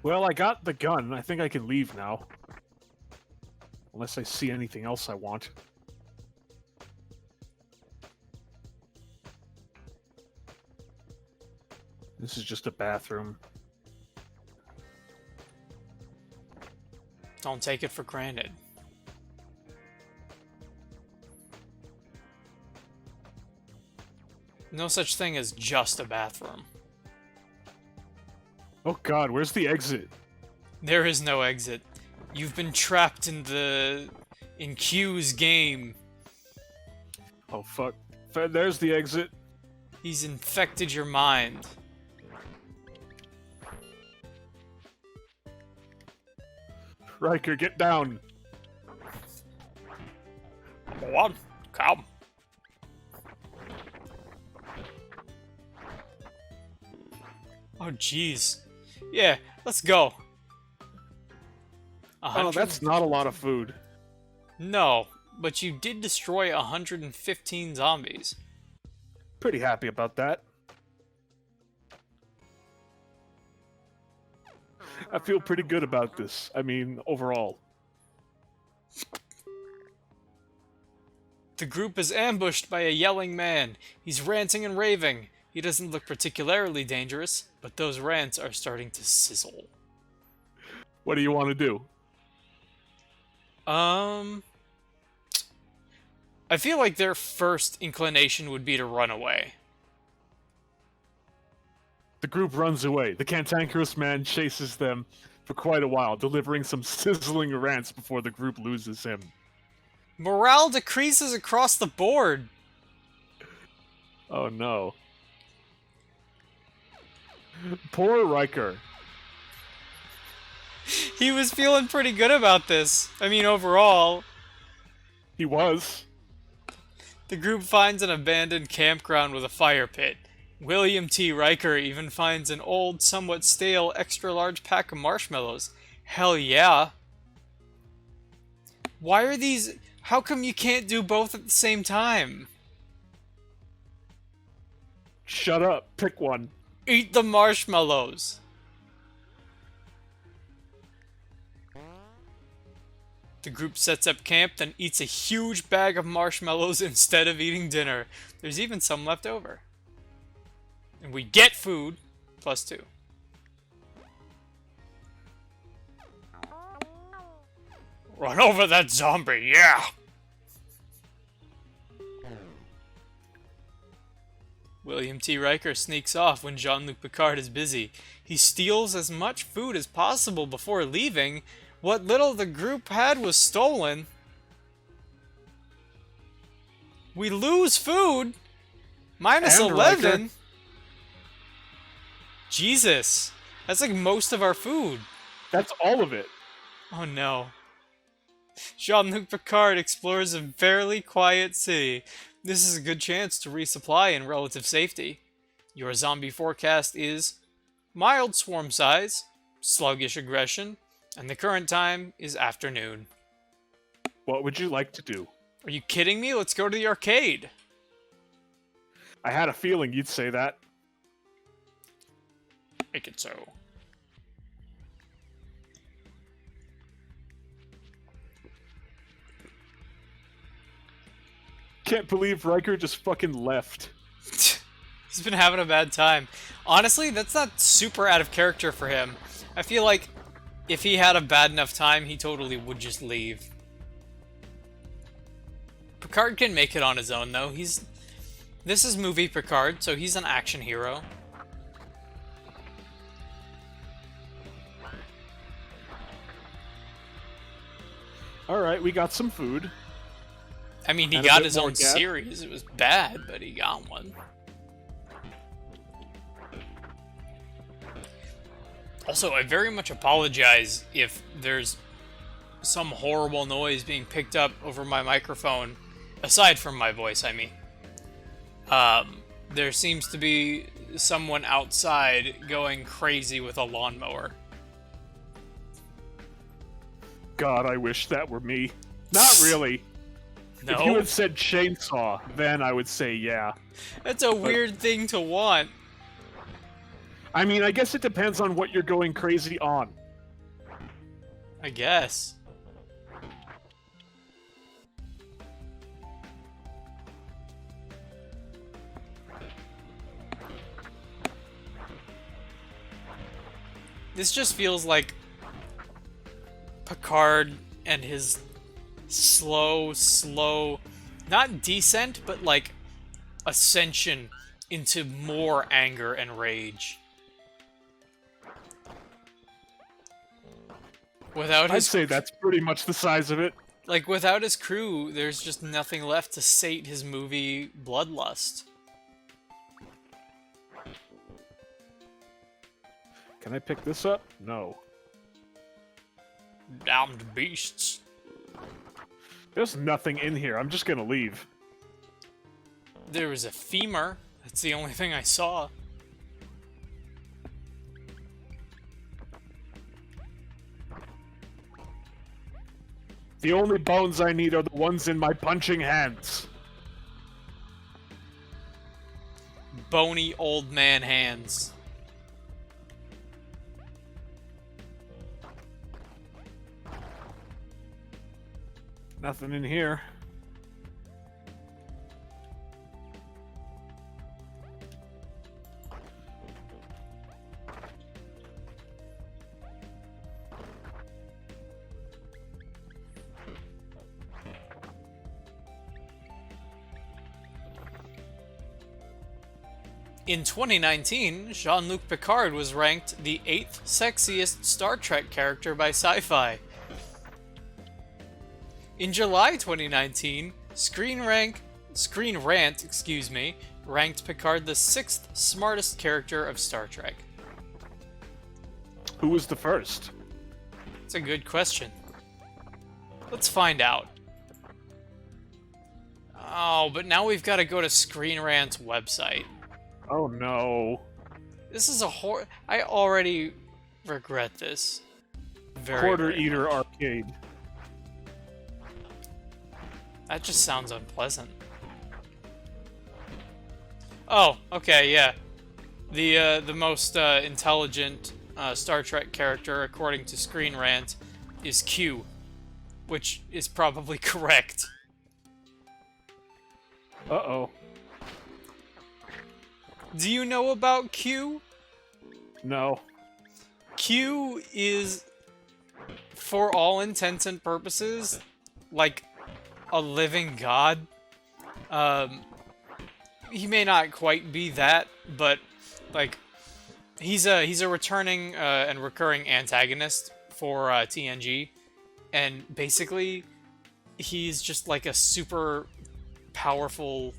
Speaker 2: Well, I got the gun. I think I can leave now. Unless I see anything else I want. This is just a bathroom.
Speaker 1: Don't take it for granted. No such thing as just a bathroom.
Speaker 2: Oh god, where's the exit?
Speaker 1: There is no exit. You've been trapped in Q's game.
Speaker 2: Oh fuck. There's the exit.
Speaker 1: He's infected your mind.
Speaker 2: Riker, get down.
Speaker 1: What? Come. Oh, jeez. Yeah, let's go.
Speaker 2: Oh, that's not a lot of food.
Speaker 1: No, but you did destroy 115 zombies.
Speaker 2: Pretty happy about that. I feel pretty good about this. I mean, overall.
Speaker 1: The group is ambushed by a yelling man. He's ranting and raving. He doesn't look particularly dangerous, but those rants are starting to sizzle.
Speaker 2: What do you want to do?
Speaker 1: I feel like their first inclination would be to run away.
Speaker 2: The group runs away. The cantankerous man chases them for quite a while, delivering some sizzling rants before the group loses him.
Speaker 1: Morale decreases across the board.
Speaker 2: Oh no. Poor Riker.
Speaker 1: He was feeling pretty good about this. I mean, overall.
Speaker 2: He was.
Speaker 1: The group finds an abandoned campground with a fire pit. William T. Riker even finds an old, somewhat stale, extra-large pack of marshmallows. Hell yeah. Why are these... How come you can't do both at the same time?
Speaker 2: Shut up. Pick one.
Speaker 1: Eat the marshmallows. The group sets up camp, then eats a huge bag of marshmallows instead of eating dinner. There's even some left over. And we get food, +2. Run over that zombie, yeah! William T. Riker sneaks off when Jean-Luc Picard is busy. He steals as much food as possible before leaving. What little the group had was stolen. We lose food! Minus
Speaker 2: And
Speaker 1: 11!
Speaker 2: Riker.
Speaker 1: Jesus! That's like most of our food.
Speaker 2: That's all of it.
Speaker 1: Oh no. Jean-Luc Picard explores a fairly quiet city. This is a good chance to resupply in relative safety. Your zombie forecast is mild swarm size, sluggish aggression, and the current time is afternoon.
Speaker 2: What would you like to do?
Speaker 1: Are you kidding me? Let's go to the arcade.
Speaker 2: I had a feeling you'd say that.
Speaker 1: Make it so.
Speaker 2: Can't believe Riker just fucking left.
Speaker 1: He's been having a bad time. Honestly, that's not super out of character for him. I feel like if he had a bad enough time, he totally would just leave. Picard can make it on his own, though. This is movie Picard, so he's an action hero.
Speaker 2: Alright, we got some food.
Speaker 1: I mean, he
Speaker 2: And a
Speaker 1: got
Speaker 2: bit
Speaker 1: his
Speaker 2: more
Speaker 1: own
Speaker 2: gas.
Speaker 1: series. It was bad, but he got one. Also, I very much apologize if there's some horrible noise being picked up over my microphone, aside from my voice, I mean. There seems to be someone outside going crazy with a lawnmower.
Speaker 2: God, I wish that were me. Not really.
Speaker 1: No?
Speaker 2: If you had said chainsaw, then I would say yeah.
Speaker 1: That's a weird thing to want.
Speaker 2: I mean, I guess it depends on what you're going crazy on.
Speaker 1: I guess. This just feels like Picard and his slow, not descent, but like ascension into more anger and rage. Without
Speaker 2: I'd
Speaker 1: his,
Speaker 2: say that's pretty much the size of it.
Speaker 1: like, without his crew, there's just nothing left to sate his movie bloodlust.
Speaker 2: Can I pick this up? No.
Speaker 1: Damned beasts.
Speaker 2: There's nothing in here. I'm just gonna leave.
Speaker 1: There was a femur. That's the only thing I saw.
Speaker 2: The only bones I need are the ones in my punching hands.
Speaker 1: Bony old man hands.
Speaker 2: Nothing in here.
Speaker 1: In 2019, Jean-Luc Picard was ranked the 8th sexiest Star Trek character by Sci-Fi. In July 2019, Screen Rant, ranked Picard the 6th smartest character of Star Trek.
Speaker 2: Who was the first?
Speaker 1: That's a good question. Let's find out. Oh, but now we've got to go to Screen Rant's website.
Speaker 2: Oh no.
Speaker 1: This is a I already regret this.
Speaker 2: Quarter
Speaker 1: Very
Speaker 2: Eater
Speaker 1: much.
Speaker 2: Arcade.
Speaker 1: That just sounds unpleasant. Oh, okay, yeah. The most intelligent Star Trek character, according to Screen Rant, is Q, which is probably correct.
Speaker 2: Uh-oh.
Speaker 1: Do you know about Q?
Speaker 2: No.
Speaker 1: Q is, for all intents and purposes, like a living god. He may not quite be that, but like he's a returning and recurring antagonist for TNG, and basically he's just like a super powerful,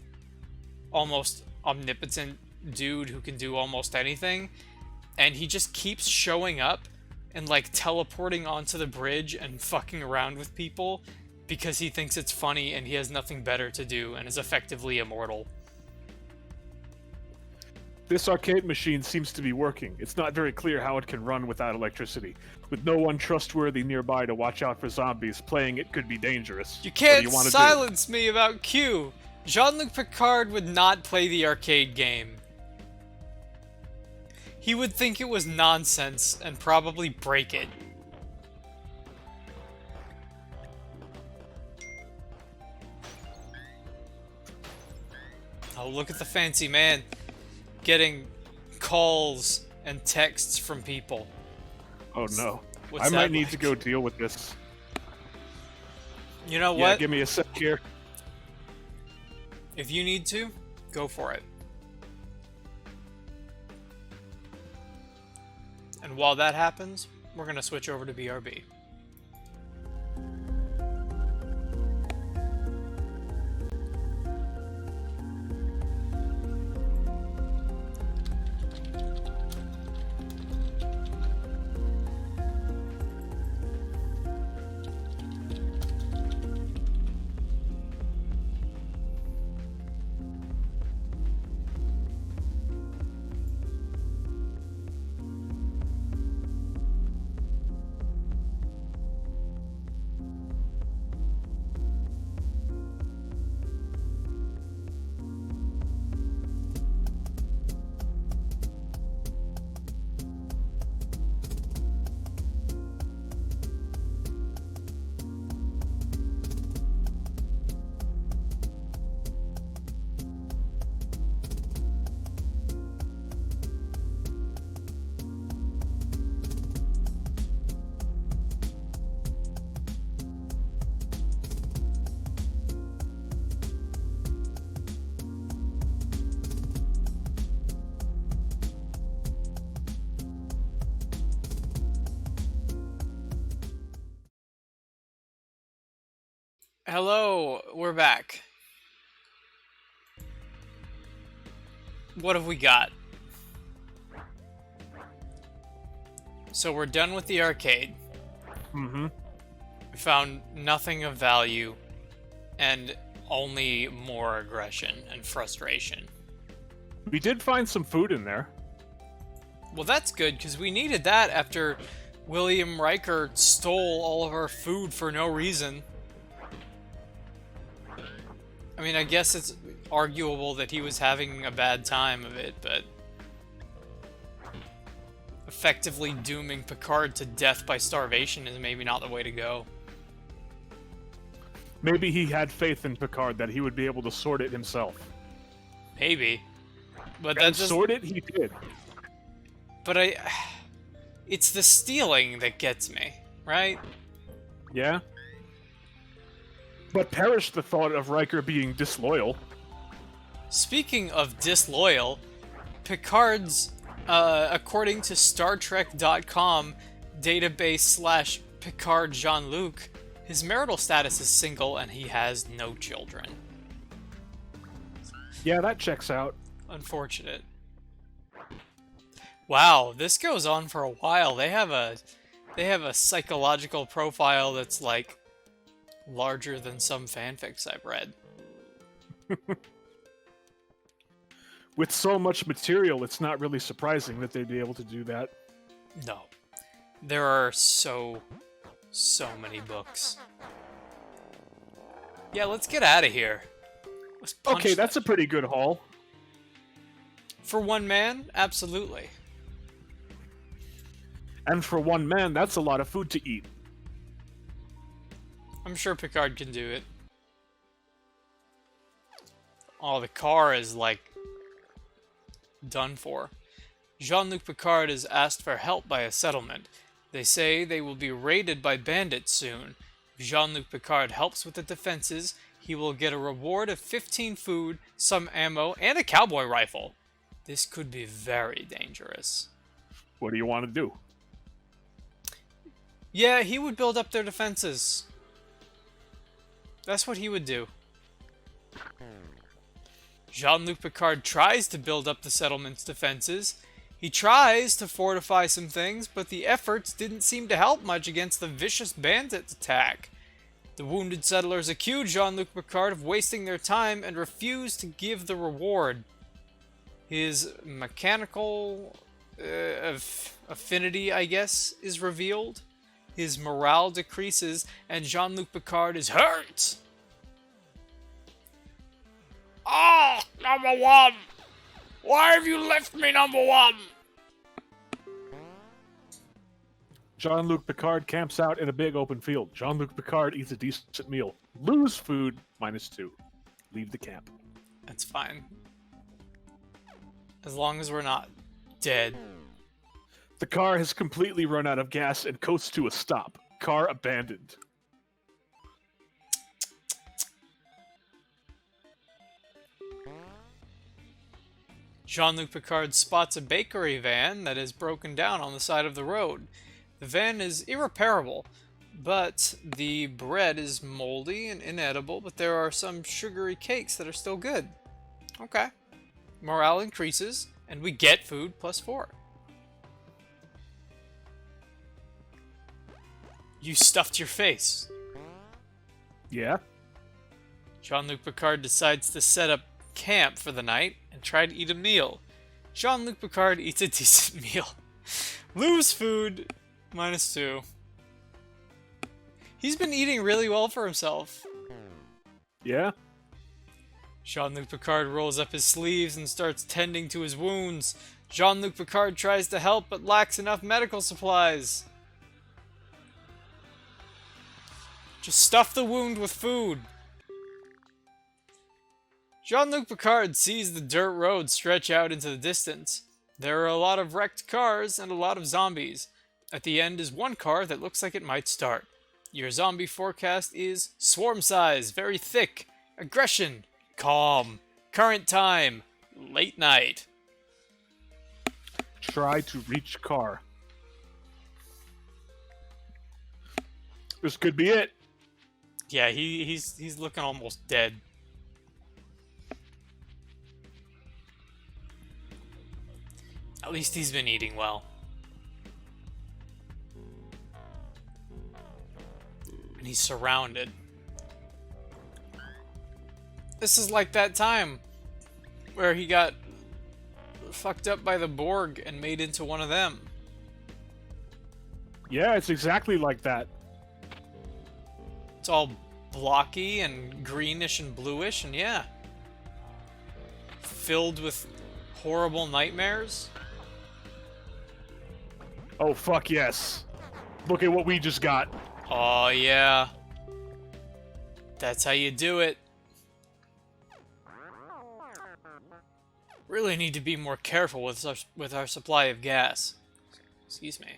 Speaker 1: almost omnipotent dude who can do almost anything, and he just keeps showing up and like teleporting onto the bridge and fucking around with people because he thinks it's funny and he has nothing better to do and is effectively immortal.
Speaker 2: This arcade machine seems to be working. It's not very clear how it can run without electricity. With no one trustworthy nearby to watch out for zombies, playing it could be dangerous.
Speaker 1: You
Speaker 2: What do
Speaker 1: can't
Speaker 2: you wanna
Speaker 1: silence me about Q! Jean-Luc Picard would not play the arcade game. He would think it was nonsense and probably break it. Oh, look at the fancy man getting calls and texts from people.
Speaker 2: Oh no.
Speaker 1: What's
Speaker 2: I might
Speaker 1: that
Speaker 2: need
Speaker 1: like?
Speaker 2: to go deal with this.
Speaker 1: You know
Speaker 2: Yeah,
Speaker 1: what?
Speaker 2: give me a sec here.
Speaker 1: If you need to, go for it. And while that happens, we're going to switch over to BRB. Hello, we're back. What have we got? So we're done with the arcade.
Speaker 2: Mm-hmm.
Speaker 1: We found nothing of value and only more aggression and frustration.
Speaker 2: We did find some food in there.
Speaker 1: Well, that's good, because we needed that after William Riker stole all of our food for no reason. I mean, I guess it's arguable that he was having a bad time of it, but effectively dooming Picard to death by starvation is maybe not the way to go.
Speaker 2: Maybe he had faith in Picard that he would be able to sort it himself.
Speaker 1: Maybe. But
Speaker 2: And
Speaker 1: that's just...
Speaker 2: sort it, he did.
Speaker 1: But it's the stealing that gets me, right?
Speaker 2: Yeah. But perish the thought of Riker being disloyal.
Speaker 1: Speaking of disloyal, Picard's, according to StarTrek.com database / Picard Jean-Luc, his marital status is single and he has no children.
Speaker 2: Yeah, that checks out.
Speaker 1: Unfortunate. Wow, this goes on for a while. They have a psychological profile that's like larger than some fanfics I've read.
Speaker 2: With so much material, it's not really surprising that they'd be able to do that.
Speaker 1: No. There are so many books. Yeah, let's get out of here. Let's punch
Speaker 2: Okay, that's
Speaker 1: that.
Speaker 2: a pretty good haul.
Speaker 1: For one man, absolutely.
Speaker 2: And for one man, that's a lot of food to eat.
Speaker 1: I'm sure Picard can do it. Oh, the car is, like, done for. Jean-Luc Picard is asked for help by a settlement. They say they will be raided by bandits soon. If Jean-Luc Picard helps with the defenses, he will get a reward of 15 food, some ammo, and a cowboy rifle. This could be very dangerous.
Speaker 2: What do you want to do?
Speaker 1: Yeah, he would build up their defenses. That's what he would do. Jean-Luc Picard tries to build up the settlement's defenses. He tries to fortify some things, but the efforts didn't seem to help much against the vicious bandit attack. The wounded settlers accuse Jean-Luc Picard of wasting their time and refuse to give the reward. His mechanical affinity, I guess, is revealed. His morale decreases, and Jean-Luc Picard is hurt! Oh, number one! Why have you left me, number one?
Speaker 2: Jean-Luc Picard camps out in a big open field. Jean-Luc Picard eats a decent meal. Lose food, -2. Leave the camp.
Speaker 1: That's fine. As long as we're not dead.
Speaker 2: The car has completely run out of gas and coasts to a stop. Car abandoned.
Speaker 1: Jean-Luc Picard spots a bakery van that is broken down on the side of the road. The van is irreparable, but the bread is moldy and inedible, but there are some sugary cakes that are still good. Okay. Morale increases, and we get food +4. You stuffed your face.
Speaker 2: Yeah?
Speaker 1: Jean-Luc Picard decides to set up camp for the night and try to eat a meal. Jean-Luc Picard eats a decent meal. Lose food, -2. He's been eating really well for himself.
Speaker 2: Yeah?
Speaker 1: Jean-Luc Picard rolls up his sleeves and starts tending to his wounds. Jean-Luc Picard tries to help but lacks enough medical supplies. Just stuff the wound with food. Jean-Luc Picard sees the dirt road stretch out into the distance. There are a lot of wrecked cars and a lot of zombies. At the end is one car that looks like it might start. Your zombie forecast is swarm size, very thick, aggression, calm, current time, late night.
Speaker 2: Try to reach car. This could be it.
Speaker 1: Yeah, he's looking almost dead. At least he's been eating well. And he's surrounded. This is like that time where he got fucked up by the Borg and made into one of them.
Speaker 2: Yeah, it's exactly like that.
Speaker 1: It's all blocky and greenish and bluish, and yeah. Filled with horrible nightmares.
Speaker 2: Oh, fuck yes. Look at what we just got.
Speaker 1: Oh, yeah. That's how you do it. Really need to be more careful with our supply of gas. Excuse me.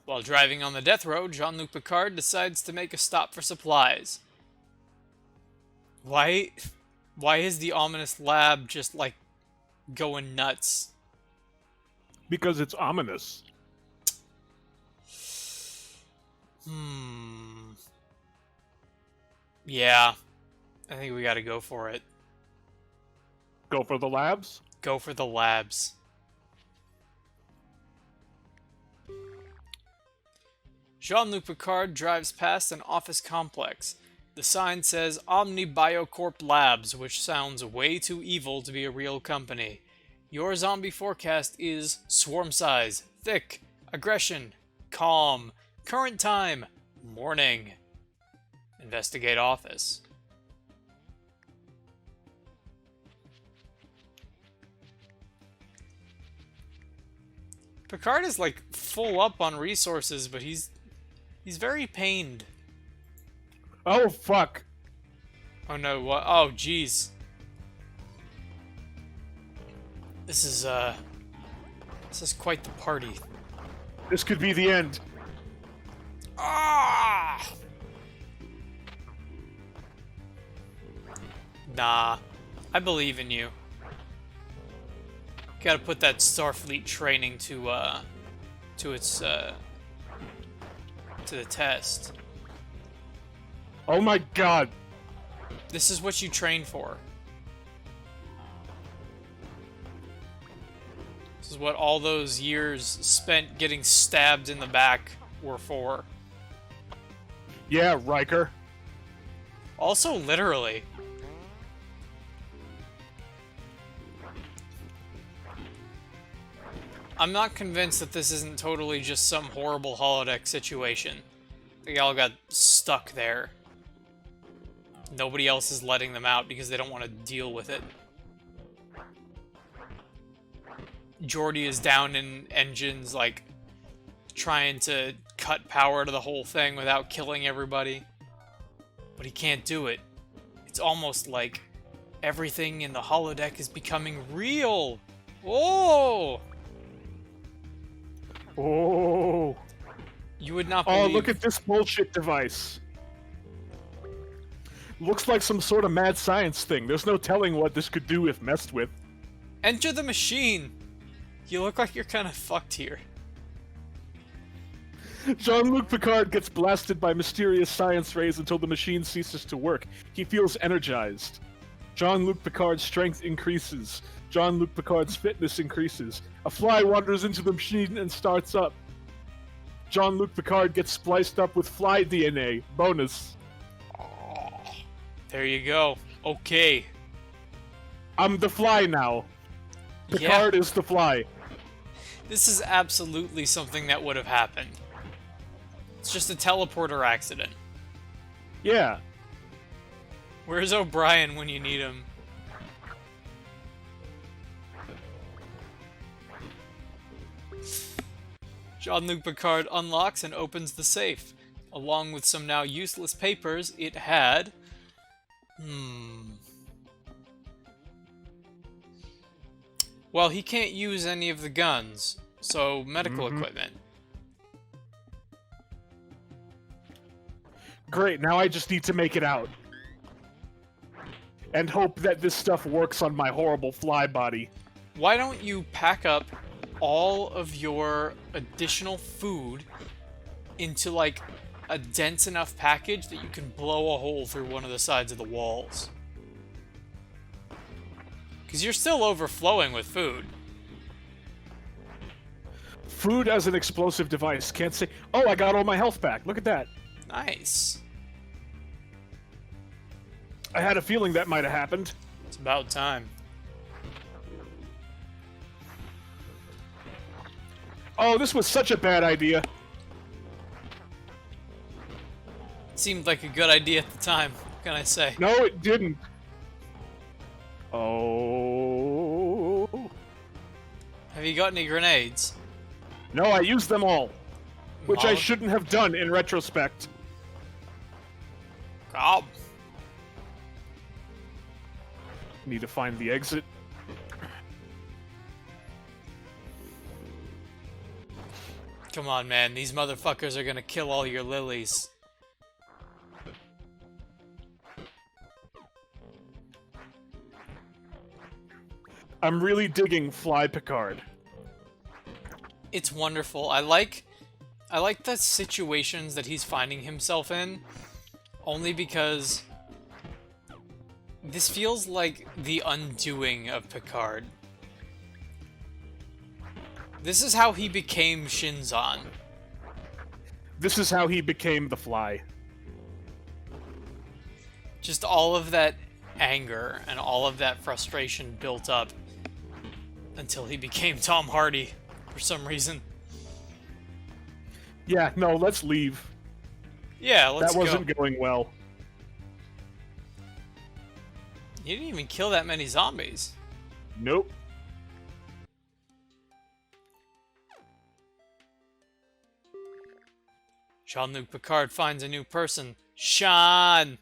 Speaker 1: While driving on the death row, Jean-Luc Picard decides to make a stop for supplies. Why is the ominous lab just, like, going nuts?
Speaker 2: Because it's ominous.
Speaker 1: Yeah. I think we gotta go for it.
Speaker 2: Go for the labs?
Speaker 1: Go for the labs. Jean-Luc Picard drives past an office complex. The sign says Omni Biocorp Labs, which sounds way too evil to be a real company. Your zombie forecast is swarm size, thick, aggression, calm, current time, morning. Investigate office. Picard is like full up on resources, but he's very pained.
Speaker 2: Oh, fuck.
Speaker 1: Oh no, what? Oh, jeez. This is quite the party.
Speaker 2: This could be the end.
Speaker 1: Ah! Nah, I believe in you. Gotta put that Starfleet training to the test.
Speaker 2: Oh my god.
Speaker 1: This is what you train for. This is what all those years spent getting stabbed in the back were for.
Speaker 2: Yeah, Riker.
Speaker 1: Also, literally. I'm not convinced that this isn't totally just some horrible holodeck situation. They all got stuck there. Nobody else is letting them out because they don't want to deal with it. Geordi is down in engines, like, trying to cut power to the whole thing without killing everybody. But he can't do it. It's almost like everything in the holodeck is becoming real. Oh!
Speaker 2: Oh.
Speaker 1: You would not
Speaker 2: Oh,
Speaker 1: believe...
Speaker 2: look at this bullshit device. Looks like some sort of mad science thing. There's no telling what this could do if messed with.
Speaker 1: Enter the machine! You look like you're kind of fucked here.
Speaker 2: Jean-Luc Picard gets blasted by mysterious science rays until the machine ceases to work. He feels energized. Jean-Luc Picard's strength increases. Jean-Luc Picard's fitness increases. A fly wanders into the machine and starts up. Jean-Luc Picard gets spliced up with fly DNA. Bonus.
Speaker 1: There you go. Okay.
Speaker 2: I'm the fly now. Picard is the fly.
Speaker 1: This is absolutely something that would have happened. It's just a teleporter accident.
Speaker 2: Yeah.
Speaker 1: Where's O'Brien when you need him? Jean-Luc Picard unlocks and opens the safe. Along with some now useless papers, it had... Well, he can't use any of the guns, so medical equipment.
Speaker 2: Great, now I just need to make it out. And hope that this stuff works on my horrible fly body.
Speaker 1: Why don't you pack up all of your additional food into, like, a dense enough package that you can blow a hole through one of the sides of the walls. Because you're still overflowing with food.
Speaker 2: Food as an explosive device. Can't say, oh, I got all my health back. Look at that.
Speaker 1: Nice.
Speaker 2: I had a feeling that might have happened.
Speaker 1: It's about time.
Speaker 2: Oh, this was such a bad idea.
Speaker 1: It seemed like a good idea at the time. What can I say?
Speaker 2: No, it didn't. Oh.
Speaker 1: Have you got any grenades?
Speaker 2: No, I used them all. Which I
Speaker 1: Molly-
Speaker 2: shouldn't have done in retrospect.
Speaker 1: Oh,
Speaker 2: Need to find the exit.
Speaker 1: come on, man. These motherfuckers are gonna kill all your lilies.
Speaker 2: I'm really digging Fly Picard.
Speaker 1: It's wonderful. I like the situations that he's finding himself in, only because this feels like the undoing of Picard. This is how he became Shinzon.
Speaker 2: This is how he became the Fly.
Speaker 1: Just all of that anger and all of that frustration built up until he became Tom Hardy for some reason.
Speaker 2: Yeah, no, let's leave.
Speaker 1: Yeah, let's
Speaker 2: That
Speaker 1: go.
Speaker 2: wasn't going well.
Speaker 1: You didn't even kill that many zombies.
Speaker 2: Nope.
Speaker 1: Jean-Luc Picard finds a new person. Sean!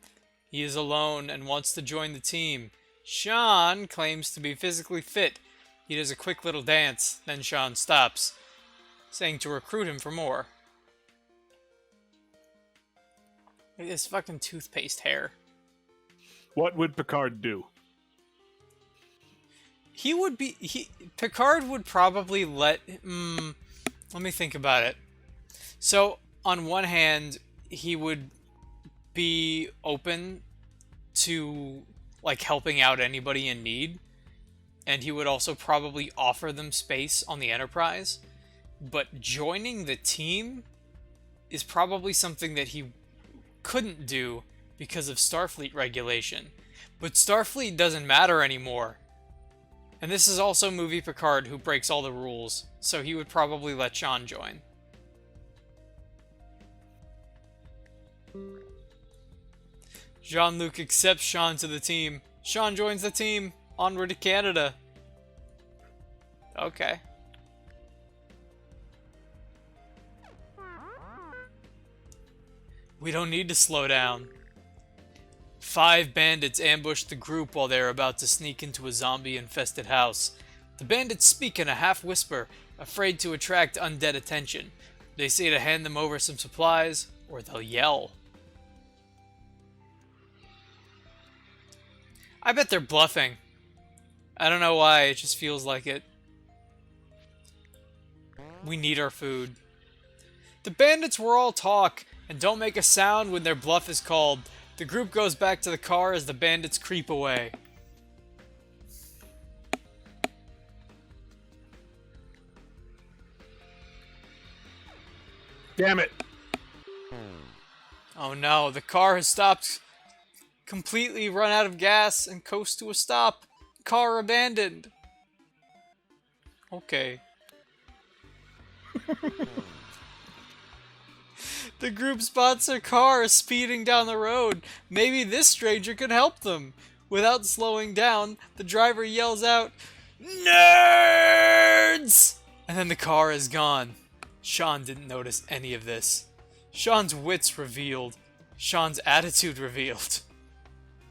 Speaker 1: He is alone and wants to join the team. Sean claims to be physically fit. He does a quick little dance, then Sean stops, saying to recruit him for more. Look at this fucking toothpaste hair.
Speaker 2: What would Picard do?
Speaker 1: Picard would probably let me think about it. So, on one hand, he would be open to, like, helping out anybody in need, and he would also probably offer them space on the Enterprise, but joining the team is probably something that he couldn't do because of Starfleet regulation. But Starfleet doesn't matter anymore. And this is also movie Picard, who breaks all the rules, so he would probably let Sean join. Jean-Luc accepts Sean to the team. Sean joins the team. Onward to Canada. Okay. We don't need to slow down. 5 bandits ambush the group while they are about to sneak into a zombie-infested house. The bandits speak in a half-whisper, afraid to attract undead attention. They say to hand them over some supplies, or they'll yell. I bet they're bluffing. I don't know why, it just feels like it. We need our food. The bandits were all talk, and don't make a sound when their bluff is called. The group goes back to the car as the bandits creep away.
Speaker 2: Damn it.
Speaker 1: Oh no, the car has stopped. Completely run out of gas and coast to a stop. Car abandoned. Okay. The group spots a car speeding down the road. Maybe this stranger could help them. Without slowing down, the driver yells out, "Nerds!" And then the car is gone. Sean didn't notice any of this. Sean's wits revealed. Sean's attitude revealed.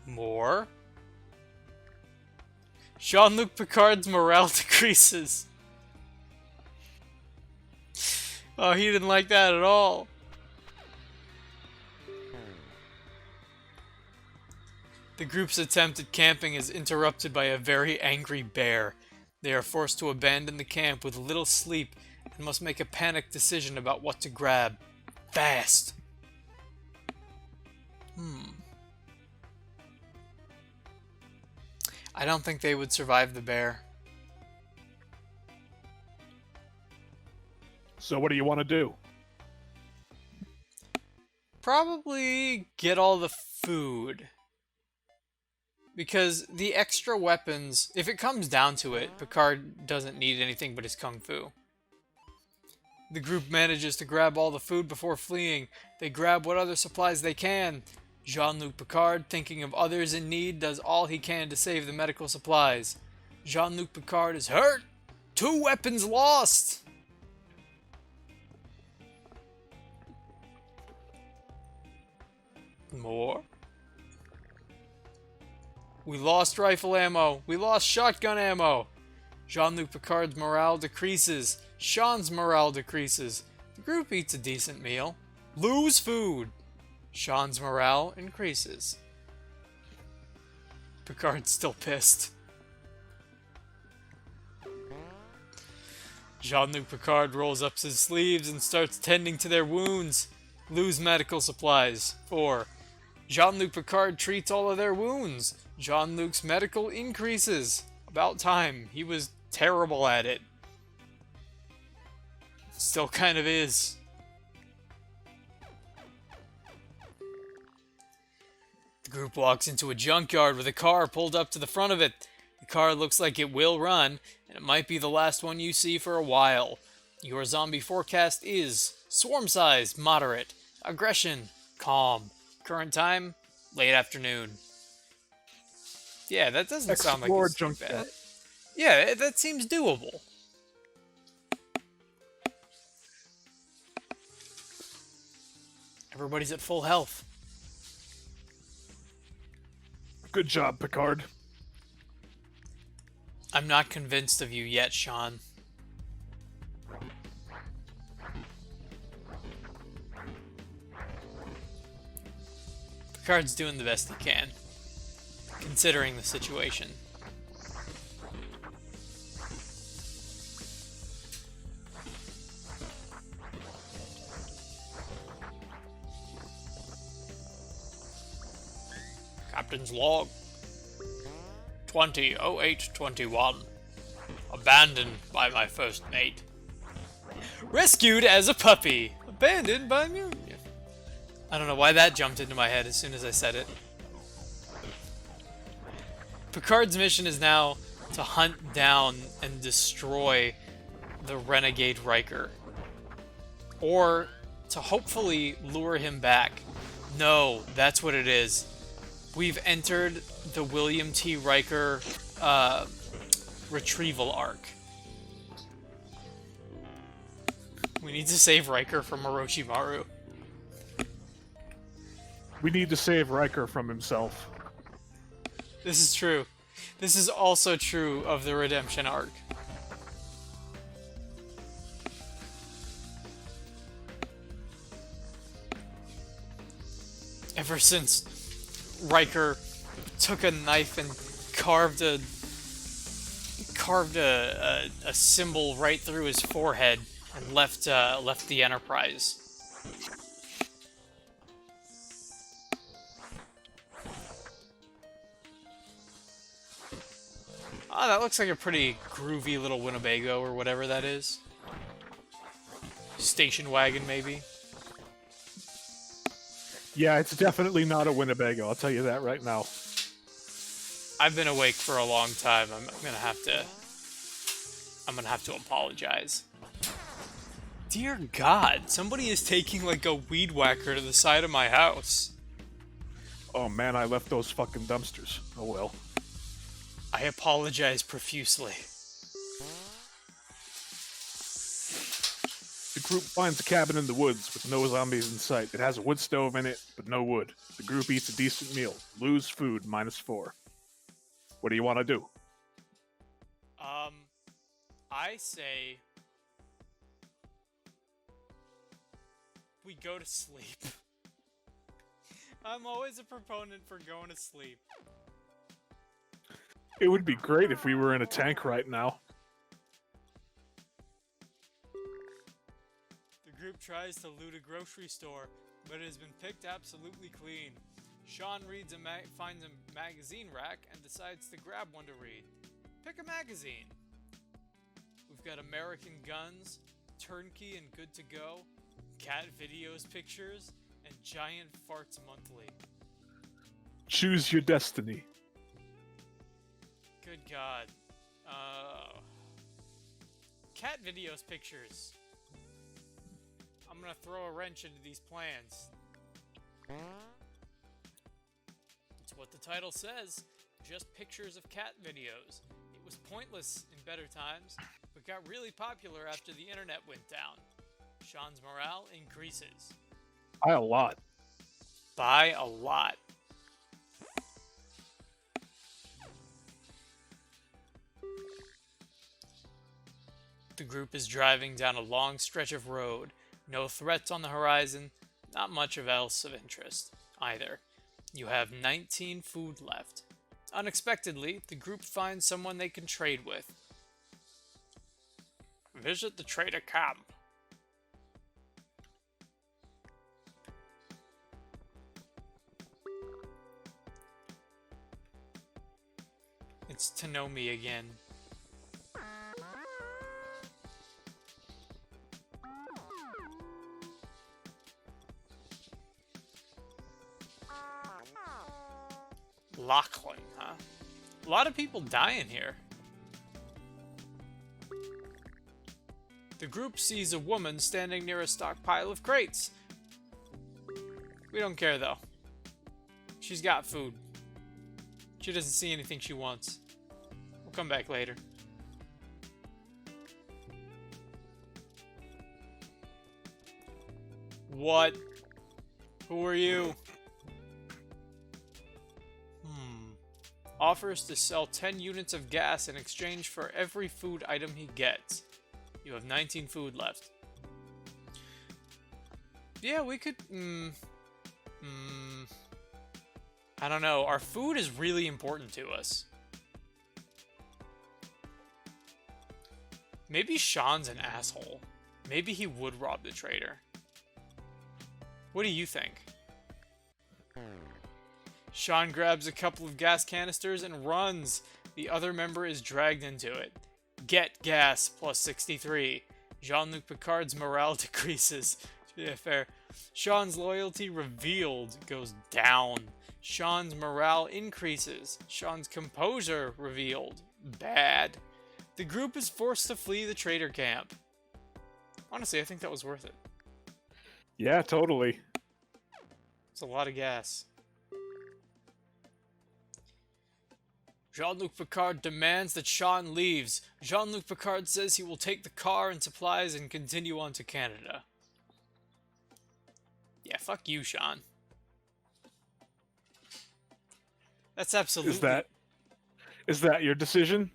Speaker 1: More? Jean-Luc Picard's morale decreases. Oh, he didn't like that at all. The group's attempt at camping is interrupted by a very angry bear. They are forced to abandon the camp with little sleep and must make a panicked decision about what to grab. Fast! I don't think they would survive the bear.
Speaker 2: So what do you want to do?
Speaker 1: Probably get all the food. Because the extra weapons, if it comes down to it, Picard doesn't need anything but his kung fu. The group manages to grab all the food before fleeing. They grab what other supplies they can. Jean-Luc Picard, thinking of others in need, does all he can to save the medical supplies. Jean-Luc Picard is hurt! 2 weapons lost! More? We lost rifle ammo. We lost shotgun ammo. Jean-Luc Picard's morale decreases. Sean's morale decreases. The group eats a decent meal. Lose food. Sean's morale increases. Picard's still pissed. Jean-Luc Picard rolls up his sleeves and starts tending to their wounds. Lose medical supplies. 4. Jean-Luc Picard treats all of their wounds. Jean-Luc's medical increases. About time. He was terrible at it. Still kind of is. The group walks into a junkyard with a car pulled up to the front of it. The car looks like it will run, and it might be the last one you see for a while. Your zombie forecast is swarm size, moderate. Aggression, calm. Current time, late afternoon. Yeah, that doesn't sound like it's too bad. Yeah, that seems doable. Everybody's at full health.
Speaker 2: Good job, Picard.
Speaker 1: I'm not convinced of you yet, Sean. Picard's doing the best he can, considering the situation. Captain's log. 20:08:21. Abandoned by my first mate. Rescued as a puppy. Abandoned by me. I don't know why that jumped into my head as soon as I said it. Picard's mission is now to hunt down and destroy the renegade Riker. Or to hopefully lure him back. No, that's what it is. We've entered the William T. Riker retrieval arc. We need to save Riker from Orochimaru.
Speaker 2: We need to save Riker from himself.
Speaker 1: This is true. This is also true of the redemption arc. Ever since Riker took a knife and carved a symbol right through his forehead and left the Enterprise. Oh, that looks like a pretty groovy little Winnebago or whatever that is. Station wagon, maybe.
Speaker 2: Yeah, it's definitely not a Winnebago. I'll tell you that right now.
Speaker 1: I've been awake for a long time. I'm gonna have to apologize. Dear God, somebody is taking like a weed whacker to the side of my house.
Speaker 2: Oh man, I left those fucking dumpsters. Oh well.
Speaker 1: I apologize profusely.
Speaker 2: The group finds a cabin in the woods with no zombies in sight. It has a wood stove in it, but no wood. The group eats a decent meal. Lose food, -4. What do you want to do?
Speaker 1: I say we go to sleep. I'm always a proponent for going to sleep.
Speaker 2: It would be great if we were in a tank right now.
Speaker 1: The group tries to loot a grocery store, but it has been picked absolutely clean. Sean finds a magazine rack and decides to grab one to read. Pick a magazine. We've got American Guns, Turnkey and Good to Go, Cat Videos Pictures, and Giant Farts Monthly.
Speaker 2: Choose your destiny.
Speaker 1: Good God. Cat Videos Pictures. I'm gonna throw a wrench into these plans. It's what the title says. Just pictures of cat videos. It was pointless in better times, but got really popular after the internet went down. Sean's morale increases.
Speaker 2: By a lot.
Speaker 1: By a lot. The group is driving down a long stretch of road. No threats on the horizon. Not much else of interest either. You have 19 food left. Unexpectedly, the group finds someone they can trade with. Visit the trader camp. It's Tanomi again. Lachlan, huh? A lot of people dying here. The group sees a woman standing near a stockpile of crates. We don't care though. She's got food. She doesn't see anything she wants. We'll come back later. What? Who are you? Offers to sell 10 units of gas in exchange for every food item he gets. You have 19 food left. Yeah, we could... I don't know. Our food is really important to us. Maybe Sean's an asshole. Maybe he would rob the trader. What do you think? Sean grabs a couple of gas canisters and runs. The other member is dragged into it. Get gas, plus 63. Jean-Luc Picard's morale decreases. Yeah, fair. Sean's loyalty revealed goes down. Sean's morale increases. Sean's composure revealed. Bad. The group is forced to flee the trader camp. Honestly, I think that was worth it.
Speaker 2: Yeah, totally.
Speaker 1: It's a lot of gas. Jean-Luc Picard demands that Sean leaves. Jean-Luc Picard says he will take the car and supplies and continue on to Canada. Yeah, fuck you, Sean. That's absolutely...
Speaker 2: Is that your decision?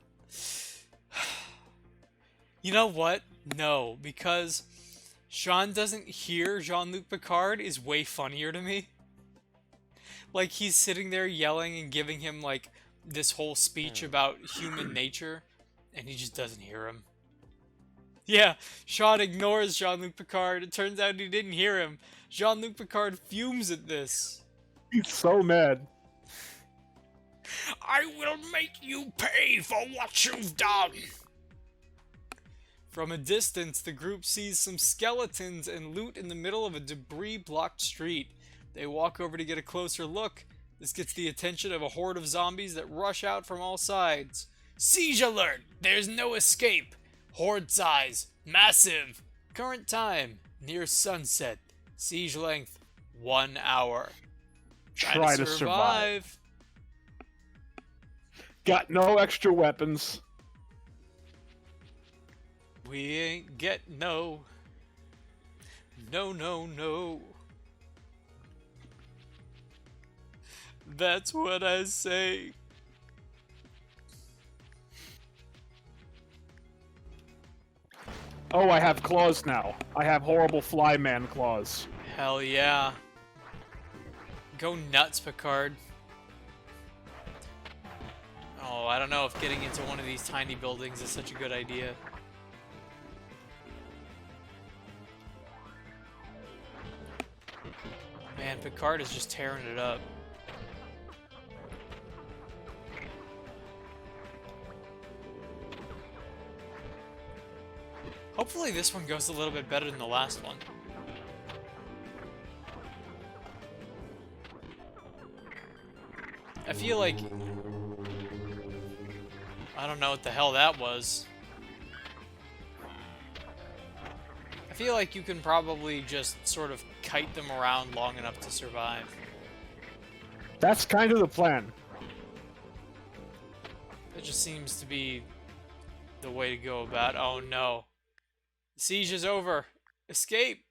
Speaker 1: You know what? No, because Sean doesn't hear Jean-Luc Picard is way funnier to me. Like, he's sitting there yelling and giving him, like, this whole speech about human nature, and he just doesn't hear him. Yeah, Sean ignores Jean-Luc Picard. It turns out he didn't hear him. Jean-Luc Picard fumes at this.
Speaker 2: He's so mad.
Speaker 1: I will make you pay for what you've done. From a distance, the group sees some skeletons and loot in the middle of a debris-blocked street. They walk over to get a closer look. This gets the attention of a horde of zombies that rush out from all sides. Siege alert! There's no escape! Horde size, massive! Current time, near sunset. Siege length, 1 hour.
Speaker 2: Try to survive. Got no extra weapons.
Speaker 1: We ain't get no. No. That's what I say.
Speaker 2: Oh, I have claws now. I have horrible flyman claws.
Speaker 1: Hell yeah. Go nuts, Picard. Oh, I don't know if getting into one of these tiny buildings is such a good idea. Man, Picard is just tearing it up. Hopefully this one goes a little bit better than the last one. I feel like... I don't know what the hell that was. I feel like you can probably just sort of kite them around long enough to survive.
Speaker 2: That's kind of the plan.
Speaker 1: It just seems to be the way to go about... Oh no. The siege is over. Escape!